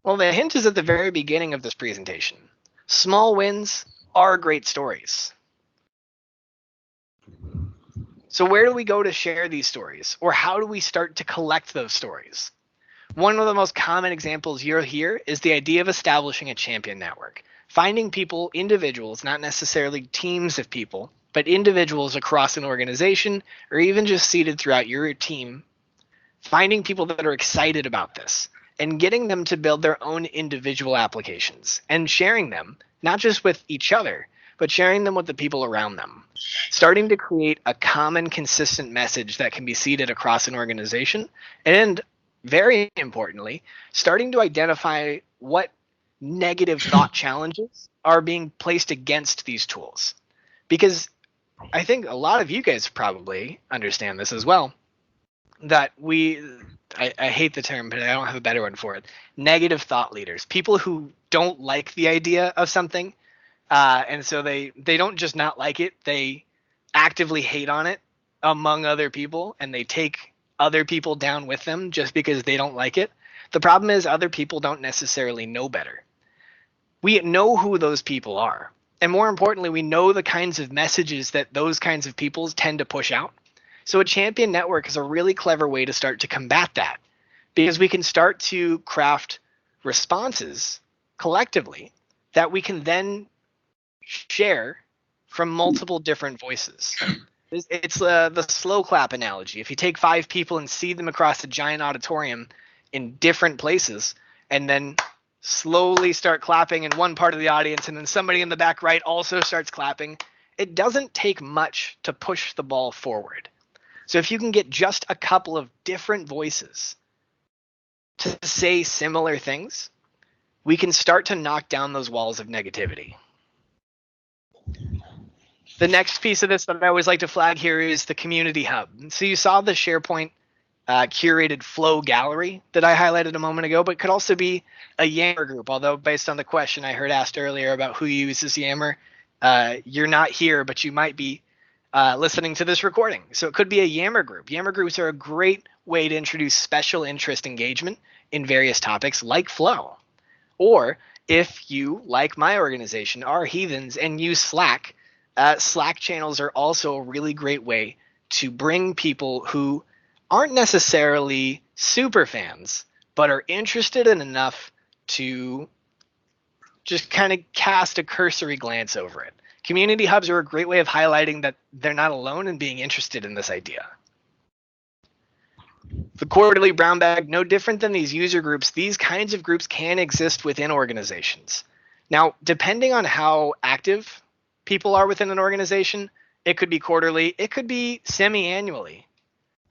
Well, the hint is at the very beginning of this presentation. Small wins are great stories. So where do we go to share these stories? Or how do we start to collect those stories? One of the most common examples you'll hear is the idea of establishing a champion network. Finding people, individuals, not necessarily teams of people, but individuals across an organization or even just seated throughout your team. Finding people that are excited about this and getting them to build their own individual applications and sharing them, not just with each other, but sharing them with the people around them. Starting to create a common, consistent message that can be seeded across an organization, and very importantly, starting to identify what negative thought challenges are being placed against these tools. Because I think a lot of you guys probably understand this as well, that I hate the term, but I don't have a better one for it. Negative thought leaders, people who don't like the idea of something, and so they don't just not like it, they actively hate on it among other people, and they take other people down with them just because they don't like it. The problem is other people don't necessarily know better. We know who those people are. And more importantly, we know the kinds of messages that those kinds of people tend to push out. So a champion network is a really clever way to start to combat that, because we can start to craft responses collectively that we can then share from multiple different voices. It's the slow clap analogy. If you take 5 people and seed them across a giant auditorium in different places, and then slowly start clapping in one part of the audience, and then somebody in the back right also starts clapping, it doesn't take much to push the ball forward. So if you can get just a couple of different voices to say similar things, we can start to knock down those walls of negativity. The next piece of this that I always like to flag here is the community hub. So you saw the SharePoint curated flow gallery that I highlighted a moment ago, but it could also be a Yammer group. Although based on the question I heard asked earlier about who uses Yammer, you're not here, but you might be listening to this recording. So it could be a Yammer group. Yammer groups are a great way to introduce special interest engagement in various topics like flow. Or if you, like my organization, are heathens and use Slack, Slack channels are also a really great way to bring people who aren't necessarily super fans, but are interested in enough to just kind of cast a cursory glance over it. Community hubs are a great way of highlighting that they're not alone in being interested in this idea. The quarterly brown bag, no different than these user groups, these kinds of groups can exist within organizations. Now, depending on how active people are within an organization, it could be quarterly, it could be semi-annually.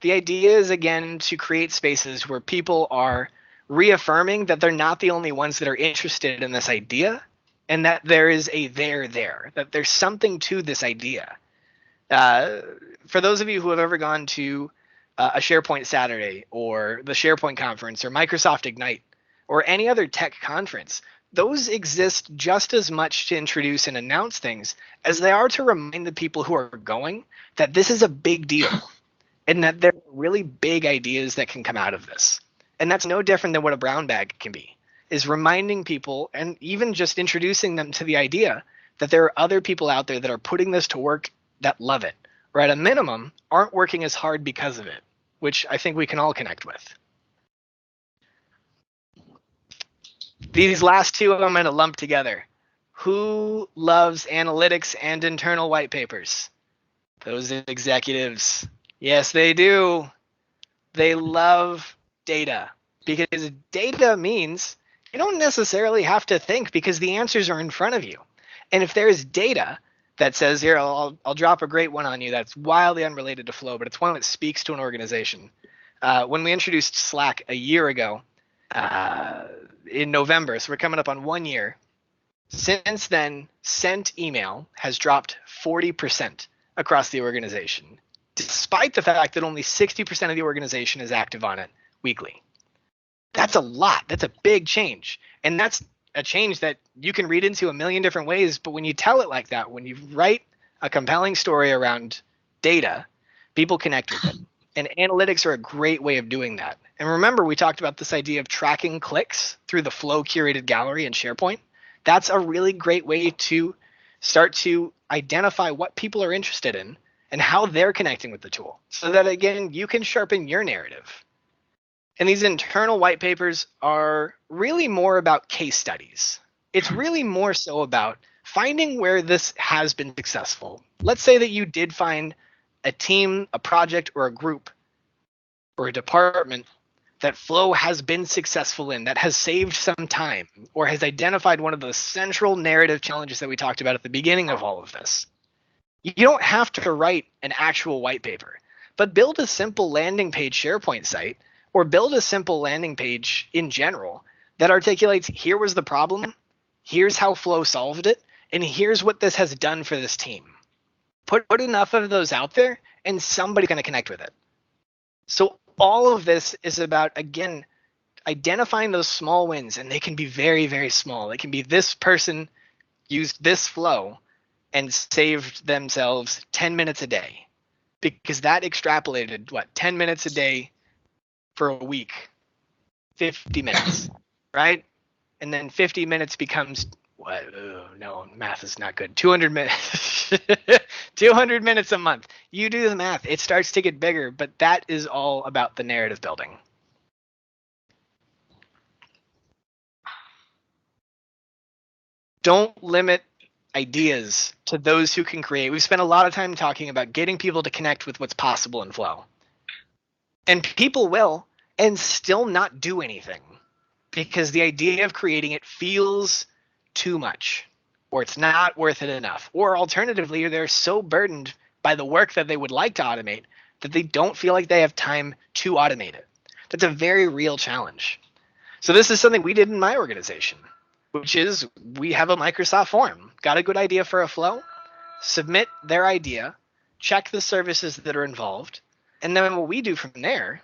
The idea is, again, to create spaces where people are reaffirming that they're not the only ones that are interested in this idea, and that there is a there, that there's something to this idea. For those of you who have ever gone to a SharePoint Saturday or the SharePoint conference or Microsoft Ignite or any other tech conference, those exist just as much to introduce and announce things as they are to remind the people who are going that this is a big deal and that there are really big ideas that can come out of this. And that's no different than what a brown bag can be, is reminding people and even just introducing them to the idea that there are other people out there that are putting this to work that love it, or at a minimum aren't working as hard because of it, which I think we can all connect with. These last two I'm going to lump together. Who loves analytics and internal white papers? Those executives. Yes, they do. They love data, because data means you don't necessarily have to think because the answers are in front of you. And if there's data that says, here, I'll drop a great one on you that's wildly unrelated to flow, but it's one that speaks to an organization. When we introduced Slack a year ago in November, so we're coming up on 1 year, since then, sent email has dropped 40% across the organization, despite the fact that only 60% of the organization is active on it weekly. That's a lot. That's a big change. And that's a change that you can read into a million different ways. But when you tell it like that, when you write a compelling story around data, people connect with it. And analytics are a great way of doing that. And remember, we talked about this idea of tracking clicks through the Flow curated gallery in SharePoint. That's a really great way to start to identify what people are interested in and how they're connecting with the tool, so that, again, you can sharpen your narrative. And these internal white papers are really more about case studies. It's really more so about finding where this has been successful. Let's say that you did find a team, a project, or a group, or a department that Flow has been successful in, that has saved some time, or has identified one of the central narrative challenges that we talked about at the beginning of all of this. You don't have to write an actual white paper, but build a simple landing page SharePoint site, or build a simple landing page in general that articulates, here was the problem, here's how Flow solved it, and here's what this has done for this team. Put enough of those out there, and somebody's going to connect with it. So all of this is about, again, identifying those small wins, and they can be very, very small. They can be, this person used this flow and saved themselves 10 minutes a day, because that extrapolated, 10 minutes a day for a week, 50 minutes, right? And then 50 minutes becomes, what? Oh, no, math is not good. 200 minutes. 200 minutes a month. You do the math. It starts to get bigger, but that is all about the narrative building. Don't limit ideas to those who can create. We've spent a lot of time talking about getting people to connect with what's possible in Flow. And people will, and still not do anything, because the idea of creating it feels too much, or it's not worth it enough, or alternatively, they're so burdened by the work that they would like to automate that they don't feel like they have time to automate it. That's a very real challenge. So this is something we did in my organization, which is, we have a Microsoft form. Got a good idea for a flow? Submit their idea, check the services that are involved, and then what we do from there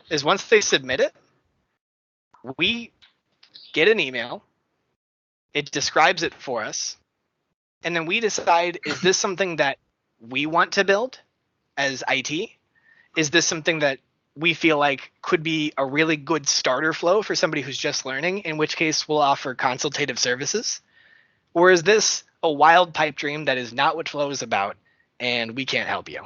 is, once they submit it, we get an email, it describes it for us, and then we decide, is this something that we want to build as IT? Is this something that we feel like could be a really good starter flow for somebody who's just learning, in which case we'll offer consultative services? Or is this a wild pipe dream that is not what Flow is about, and we can't help you?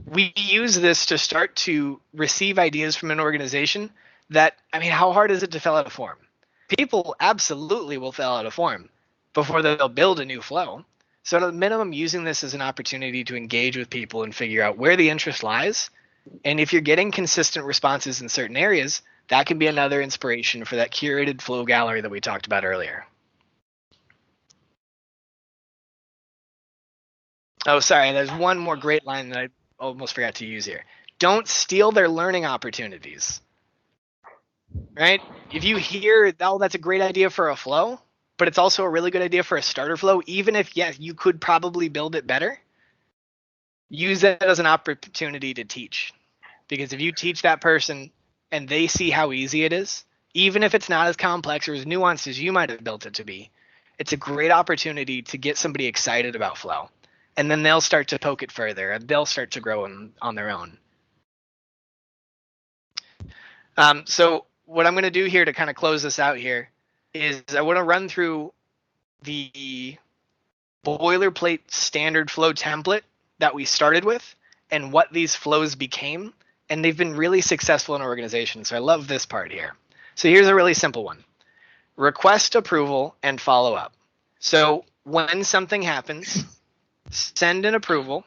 We use this to start to receive ideas from an organization that, I mean, how hard is it to fill out a form? People absolutely will fill out a form before they'll build a new flow. So at a minimum, using this as an opportunity to engage with people and figure out where the interest lies. And if you're getting consistent responses in certain areas, that can be another inspiration for that curated flow gallery that we talked about earlier. Oh, sorry, there's one more great line that I almost forgot to use here. Don't steal their learning opportunities. Right? If you hear, oh, that's a great idea for a flow, but it's also a really good idea for a starter flow, even if, yes, you could probably build it better, use that as an opportunity to teach. Because if you teach that person and they see how easy it is, even if it's not as complex or as nuanced as you might have built it to be, it's a great opportunity to get somebody excited about flow. And then they'll start to poke it further, and they'll start to grow on their own. So what I'm going to do here to kind of close this out here is I want to run through the boilerplate standard flow template that we started with and what these flows became. And they've been really successful in our organization. So I love this part here. So here's a really simple one. Request approval and follow up. So when something happens, send an approval,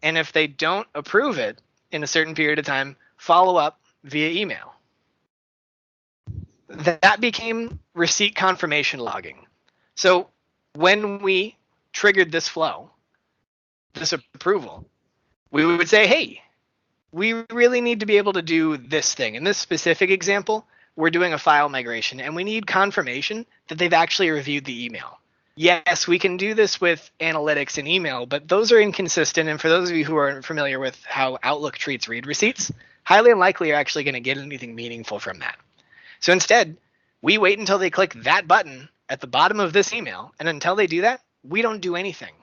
And if they don't approve it in a certain period of time, follow up via email. That became receipt confirmation logging. So when we triggered this flow, this approval, we would say, hey, we really need to be able to do this thing. In this specific example, we're doing a file migration and we need confirmation that they've actually reviewed the email. Yes, we can do this with analytics and email, but those are inconsistent. And for those of you who aren't familiar with how Outlook treats read receipts, highly unlikely you're actually going to get anything meaningful from that. So instead, we wait until they click that button at the bottom of this email. And until they do that, we don't do anything.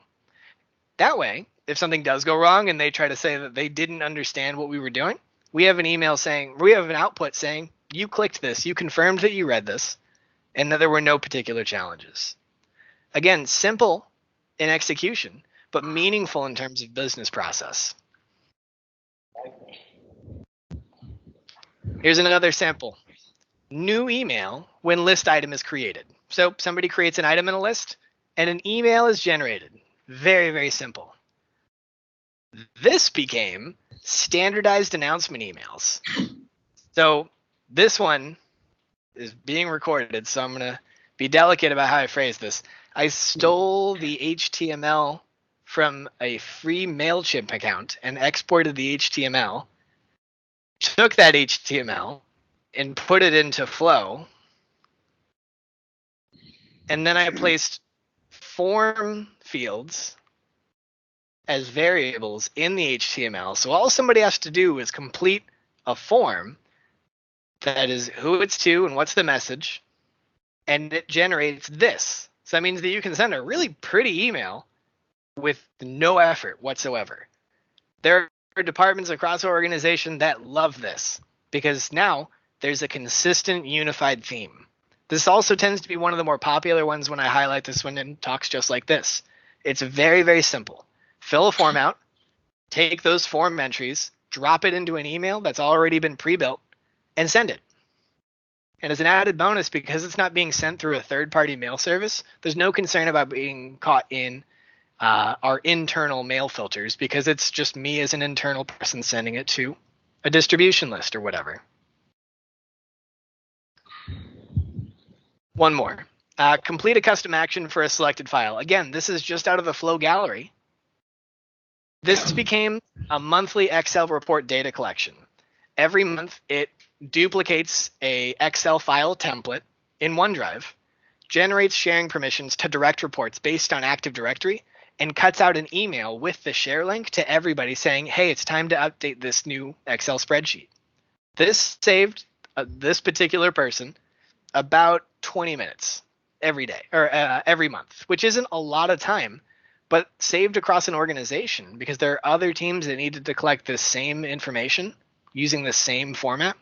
That way, if something does go wrong and they try to say that they didn't understand what we were doing, we have an email saying, we have an output saying, you clicked this, you confirmed that you read this, and that there were no particular challenges. Again, simple in execution, but meaningful in terms of business process. Here's another sample. New email when list item is created. So somebody creates an item in a list and an email is generated. Very, very simple. This became standardized announcement emails. So this one is being recorded, so I'm going to be delicate about how I phrase this. I stole the HTML from a free MailChimp account and exported the HTML, took that HTML and put it into Flow, and then I placed form fields as variables in the HTML. So all somebody has to do is complete a form that is who it's to and what's the message, and it generates this. So that means that you can send a really pretty email with no effort whatsoever. There are departments across our organization that love this because now there's a consistent unified theme. This also tends to be one of the more popular ones when I highlight this one in talks just like this. It's very, very simple. Fill a form out, take those form entries, drop it into an email that's already been pre-built, and send it. And as an added bonus, because it's not being sent through a third-party mail service, there's no concern about being caught in our internal mail filters because it's just me as an internal person sending it to a distribution list or whatever. One more. Complete a custom action for a selected file. Again, this is just out of the Flow gallery. This became a monthly Excel report data collection. Every month, it duplicates a Excel file template in OneDrive, generates sharing permissions to direct reports based on Active Directory, and cuts out an email with the share link to everybody saying, hey, it's time to update this new Excel spreadsheet. This saved this particular person about 20 minutes every day or every month, which isn't a lot of time, but saved across an organization because there are other teams that needed to collect the same information using the same format.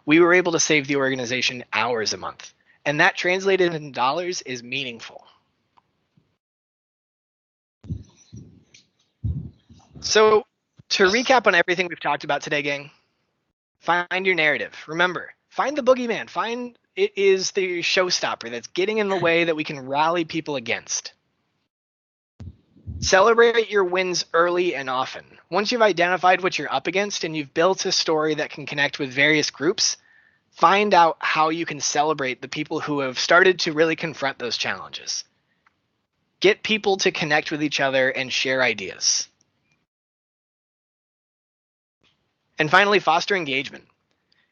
We were able to save the organization hours a month, and that translated in dollars is meaningful. So to recap on everything we've talked about today, gang, find your narrative. Remember, find the boogeyman. Find it is the showstopper that's getting in the way that we can rally people against. Celebrate your wins early and often. Once you've identified what you're up against and you've built a story that can connect with various groups, find out how you can celebrate the people who have started to really confront those challenges. Get people to connect with each other and share ideas. And finally, foster engagement.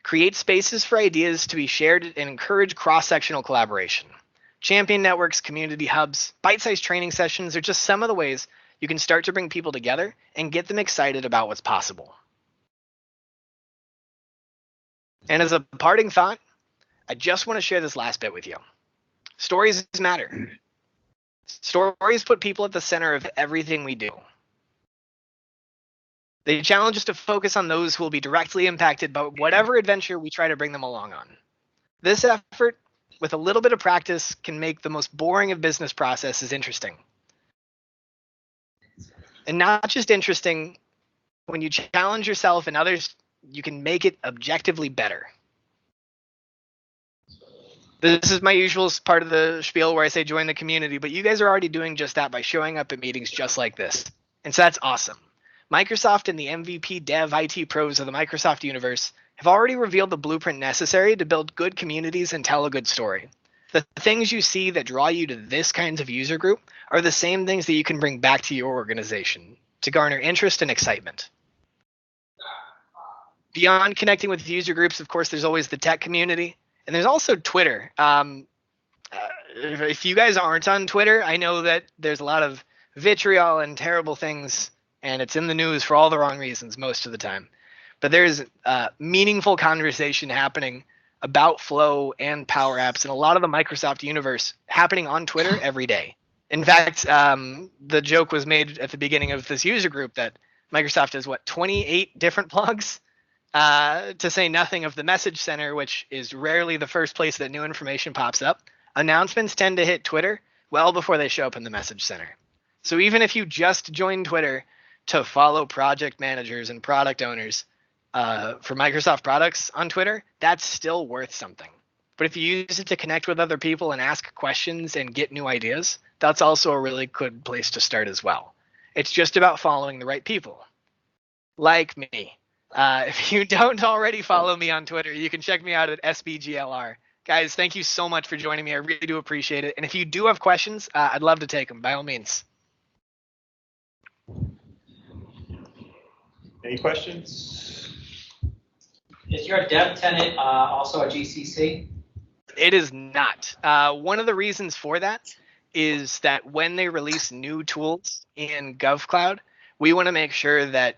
Create spaces for ideas to be shared and encourage cross-sectional collaboration. Champion networks, community hubs, bite-sized training sessions are just some of the ways you can start to bring people together and get them excited about what's possible. And as a parting thought, I just want to share this last bit with you. Stories matter. Stories put people at the center of everything we do. They challenge us to focus on those who will be directly impacted by whatever adventure we try to bring them along on. This effort, with a little bit of practice, can make the most boring of business processes interesting. And not just interesting, when you challenge yourself and others, you can make it objectively better. This is my usual part of the spiel where I say join the community, but you guys are already doing just that by showing up at meetings just like this. And so that's awesome. Microsoft and the MVP dev IT pros of the Microsoft universe have already revealed the blueprint necessary to build good communities and tell a good story. The things you see that draw you to this kinds of user group are the same things that you can bring back to your organization to garner interest and excitement. Beyond connecting with user groups, of course, there's always the tech community, and there's also Twitter. If you guys aren't on Twitter, I know that there's a lot of vitriol and terrible things, and it's in the news for all the wrong reasons most of the time. But there's meaningful conversation happening about Flow and Power Apps and a lot of the Microsoft universe happening on Twitter every day. In fact, the joke was made at the beginning of this user group that Microsoft has, 28 different blogs? To say nothing of the message center, which is rarely the first place that new information pops up. Announcements tend to hit Twitter well before they show up in the message center. So even if you just joined Twitter to follow project managers and product owners for Microsoft products on Twitter, that's still worth something. But if you use it to connect with other people and ask questions and get new ideas, that's also a really good place to start as well. It's just about following the right people, like me. If you don't already follow me on Twitter, you can check me out at SBGLR. Guys, thank you so much for joining me. I really do appreciate it. And if you do have questions, I'd love to take them, by all means. Any questions? Is your dev tenant also a GCC? It is not. One of the reasons for that is that when they release new tools in GovCloud, we want to make sure that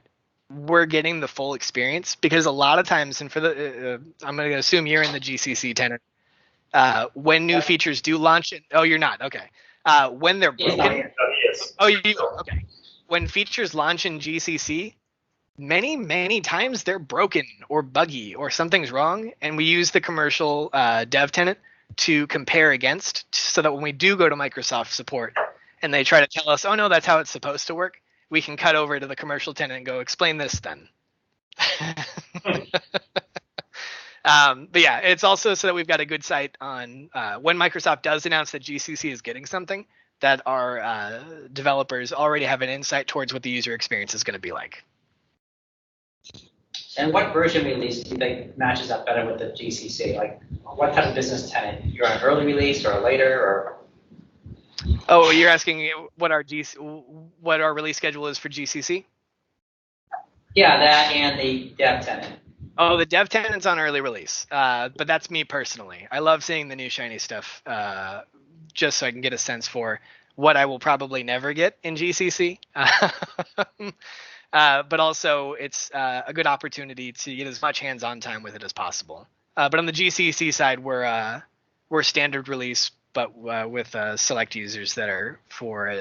we're getting the full experience, because a lot of times, and for the, I'm going to assume you're in the GCC tenant, when new features do launch, oh, you're not, okay. When they're broken, Yes. oh, you, okay. When features launch in GCC, many times they're broken or buggy or something's wrong, and we use the commercial dev tenant to compare against, so that when we do go to Microsoft support and they try to tell us, oh no, that's how it's supposed to work, we can cut over to the commercial tenant and go, explain this then. But yeah, it's also so that we've got a good sight on when Microsoft does announce that GCC is getting something, that our developers already have an insight towards what the user experience is going to be like. And what version release do you think matches up better with the GCC? Like, what type of business tenant? You're on early release or later, or? Oh, you're asking what our release schedule is for GCC? Yeah, that and the dev tenant. Oh, the dev tenant's on early release, but that's me personally. I love seeing the new shiny stuff, just so I can get a sense for what I will probably never get in GCC. But also, it's a good opportunity to get as much hands-on time with it as possible. But on the GCC side, we're standard release, but with select users that are for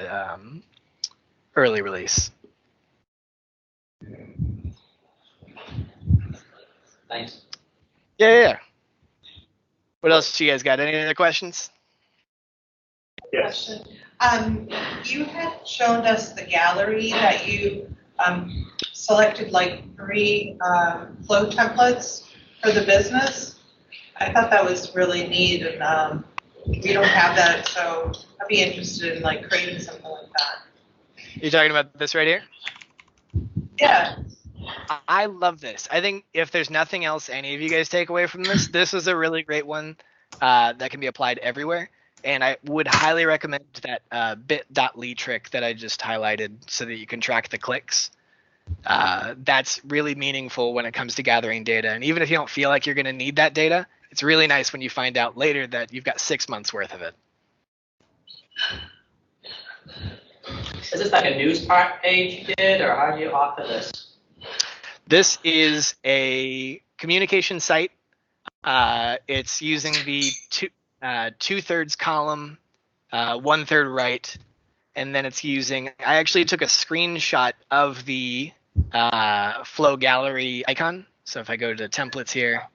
early release. Thanks. Yeah. What else do you guys got? Any other questions? Yes. You had shown us the gallery that you selected like 3 flow templates for the business. I thought that was really neat, and we don't have that, so I'd be interested in like creating something like that. You're talking about this right here? Yeah. I love this. I think if there's nothing else any of you guys take away from this, this is a really great one that can be applied everywhere. And I would highly recommend that bit.ly trick that I just highlighted so that you can track the clicks. That's really meaningful when it comes to gathering data. And even if you don't feel like you're going to need that data, it's really nice when you find out later that you've got 6 months worth of it. Is this like a news part page you did, or how do you offer this? This is a communication site. It's using the 2/3 column, 1/3 right, and then it's using, I actually took a screenshot of the flow gallery icon. So if I go to templates here,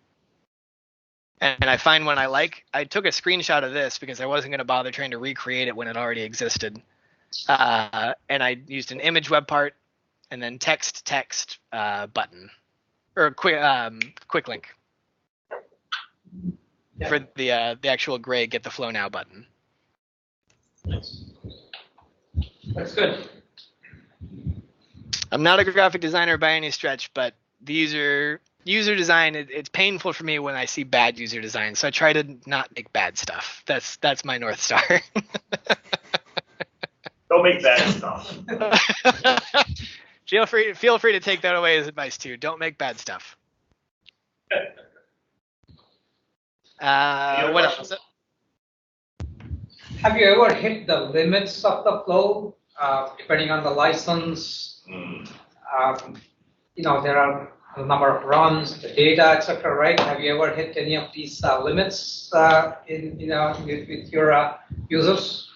and I find one I like, I took a screenshot of this because I wasn't going to bother trying to recreate it when it already existed. And I used an image web part, and then text button, or quick link for the actual gray get the flow now button. Nice. That's good. I'm not a graphic designer by any stretch, but the user design, it's painful for me when I see bad user design. So I try to not make bad stuff. That's my North Star. Don't make bad stuff. Feel free to take that away as advice too. Don't make bad stuff. What else? Have you ever hit the limits of the flow, depending on the license? There are a number of runs, the data, etc. Right? Have you ever hit any of these limits with your users?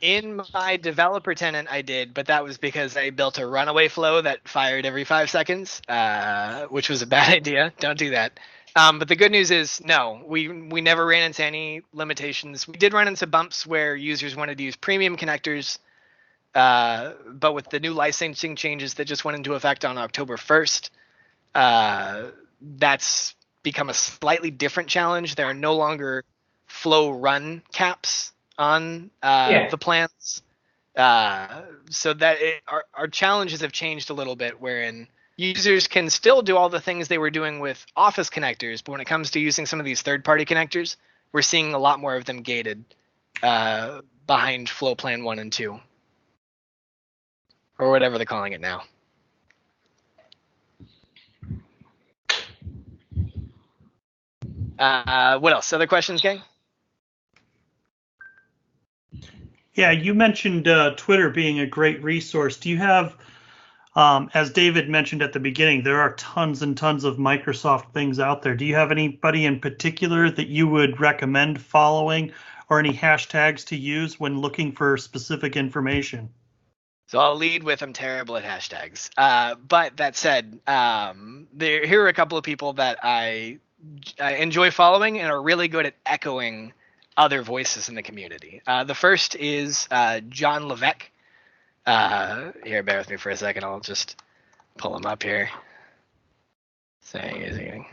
In my developer tenant, I did, but that was because I built a runaway flow that fired every 5 seconds, which was a bad idea. Don't do that. But the good news is, no, we never ran into any limitations. We did run into bumps where users wanted to use premium connectors, but with the new licensing changes that just went into effect on October 1st, that's become a slightly different challenge. There are no longer flow run caps on the plans. So that our challenges have changed a little bit, wherein users can still do all the things they were doing with Office connectors, but when it comes to using some of these third-party connectors, we're seeing a lot more of them gated behind Flow Plan 1 and 2, or whatever they're calling it now. What else? Other questions, gang? Yeah, you mentioned Twitter being a great resource. Do you have, as David mentioned at the beginning, there are tons and tons of Microsoft things out there. Do you have anybody in particular that you would recommend following, or any hashtags to use when looking for specific information? So I'll lead with I'm terrible at hashtags. But that said, here are a couple of people that I enjoy following and are really good at echoing other voices in the community. The first is John Levesque. Here, bear with me for a second. I'll just pull him up here. Saying,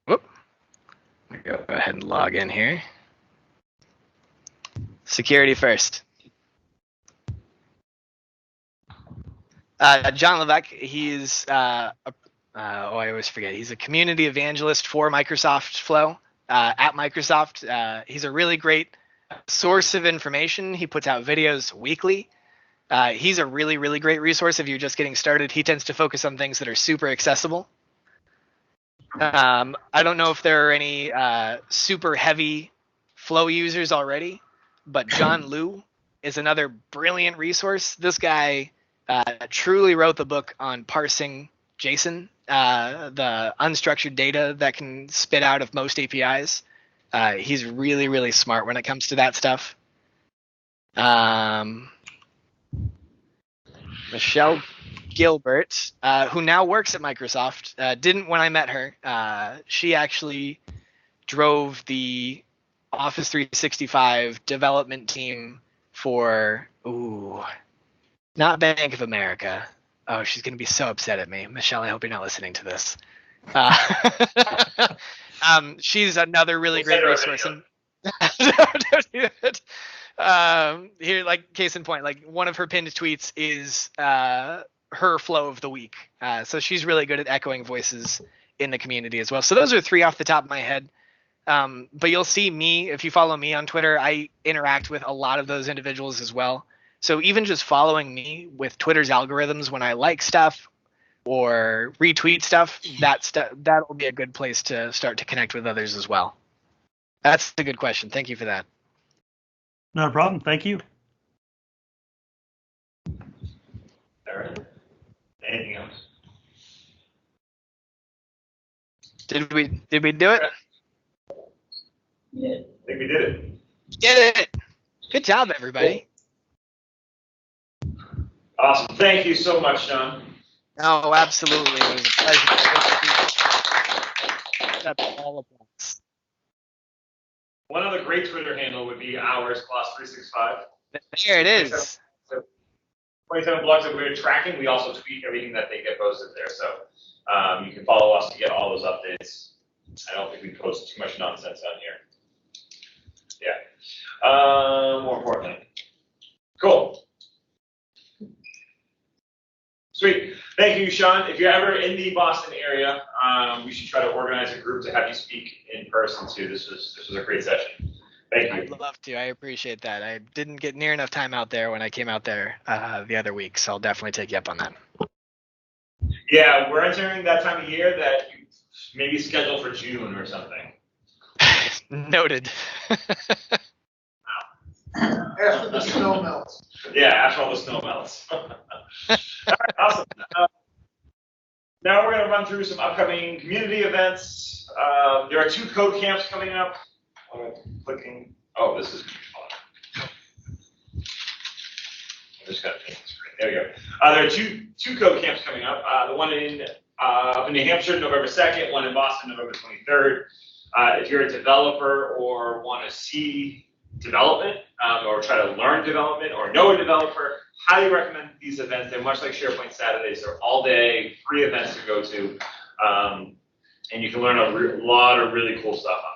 whoop. Go ahead and log in here. Security first. John Levesque, he's I always forget. He's a community evangelist for Microsoft Flow at Microsoft. He's a really great source of information. He puts out videos weekly. He's a really, really great resource if you're just getting started. He tends to focus on things that are super accessible. I don't know if there are any super heavy Flow users already, but John Liu is another brilliant resource. This guy truly wrote the book on parsing JSON, the unstructured data that can spit out of most APIs. He's really, really smart when it comes to that stuff. Michelle Gilbert, who now works at Microsoft, didn't when I met her. She actually drove the Office 365 development team for, not Bank of America. Oh, she's going to be so upset at me. Michelle, I hope you're not listening to this. She's another really great resource. Don't do it. Here, like, case in point, like one of her pinned tweets is her flow of the week. So she's really good at echoing voices in the community as well. So those are three off the top of my head. But you'll see me, if you follow me on Twitter, I interact with a lot of those individuals as well. So even just following me with Twitter's algorithms when I like stuff or retweet stuff, that'll be a good place to start to connect with others as well. That's a good question. Thank you for that. No problem. Thank you. All right. Anything else? Did we do it? Yeah. I think we did it. Did it. Good job, everybody. Awesome. Thank you so much, Sean. Oh, absolutely. It was a pleasure. That's all of us. One other great Twitter handle would be ours+365. There it is. 27 blogs that we're tracking. We also tweet everything that they get posted there. So you can follow us to get all those updates. I don't think we post too much nonsense on here. Yeah. More importantly. Cool. Sweet. Thank you, Sean. If you're ever in the Boston area, we should try to organize a group to have you speak in person too. This was a great session. Thank you. I'd love to. I appreciate that. I didn't get near enough time out there when I came out there the other week, so I'll definitely take you up on that. Yeah, we're entering that time of year that you maybe schedule for June or something. Noted. After the snow melts. Yeah, after all the snow melts. All right, awesome. Now we're going to run through some upcoming community events. There are 2 code camps coming up. I'm clicking. Oh, this is going to be fun. I'm just going to change the screen. There we go. There are two code camps coming up. The one in New Hampshire, November 2nd. One in Boston, November 23rd. If you're a developer or want to see development or try to learn development or know a developer, highly recommend these events. They're much like SharePoint Saturdays. They're all day, free events to go to. And you can learn a lot of really cool stuff on that.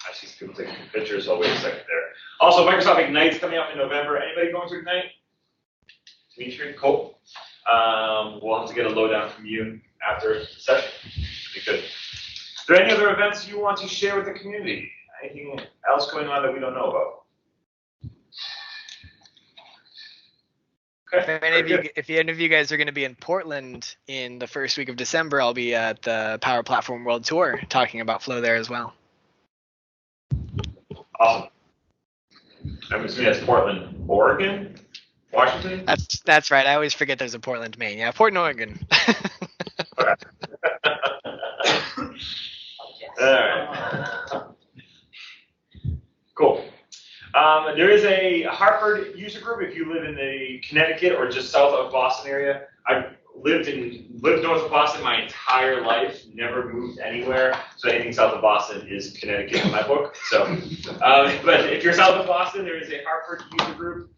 I see people taking pictures. I'll wait a second there. Also, Microsoft Ignite's coming up in November. Anybody going to Ignite? Dimitri? Cool. We'll have to get a lowdown from you after the session. Be good. Are there any other events you want to share with the community? Anything else going on that we don't know about? Okay. If any of you guys are going to be in Portland in the first week of December, I'll be at the Power Platform World Tour talking about Flow there as well. Awesome. I'm assuming that's Portland, Oregon, Washington. That's right. I always forget there's a Portland, Maine. Yeah, Portland, Oregon. Okay. All right. Cool. There is a Hartford user group if you live in the Connecticut or just south of Boston area. I've lived north of Boston my entire life, never moved anywhere. So anything south of Boston is Connecticut in my book. So, but if you're south of Boston, there is a Hartford user group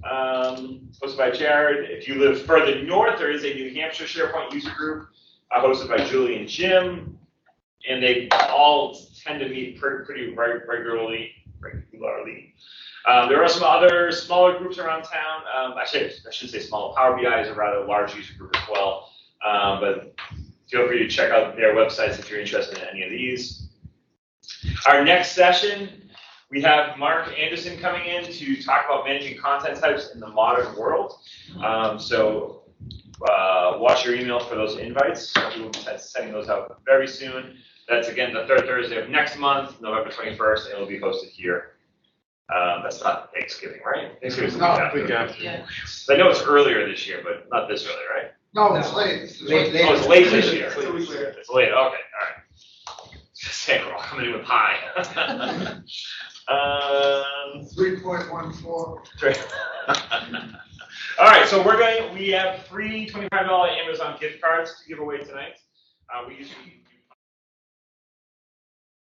hosted by Jared. If you live further north, there is a New Hampshire SharePoint user group hosted by Julie and Jim, and they all tend to meet pretty regularly. There are some other smaller groups around town. Actually, I should say small. Power BI is a rather large user group as well. But feel free to check out their websites if you're interested in any of these. Our next session, we have Mark Anderson coming in to talk about managing content types in the modern world. So watch your email for those invites. We will be sending those out very soon. That's, again, the third Thursday of next month, November 21st, and it will be hosted here. That's not Thanksgiving, right? Thanksgiving's the week after. Yeah. I know it's earlier this year, but not this early, right? No, it's late. Late. Oh, it's late this year. It's a week later. It's late, okay, all right. Say we're all coming in with pie. 3.14. All right, so we have free $25 Amazon gift cards to give away tonight. We usually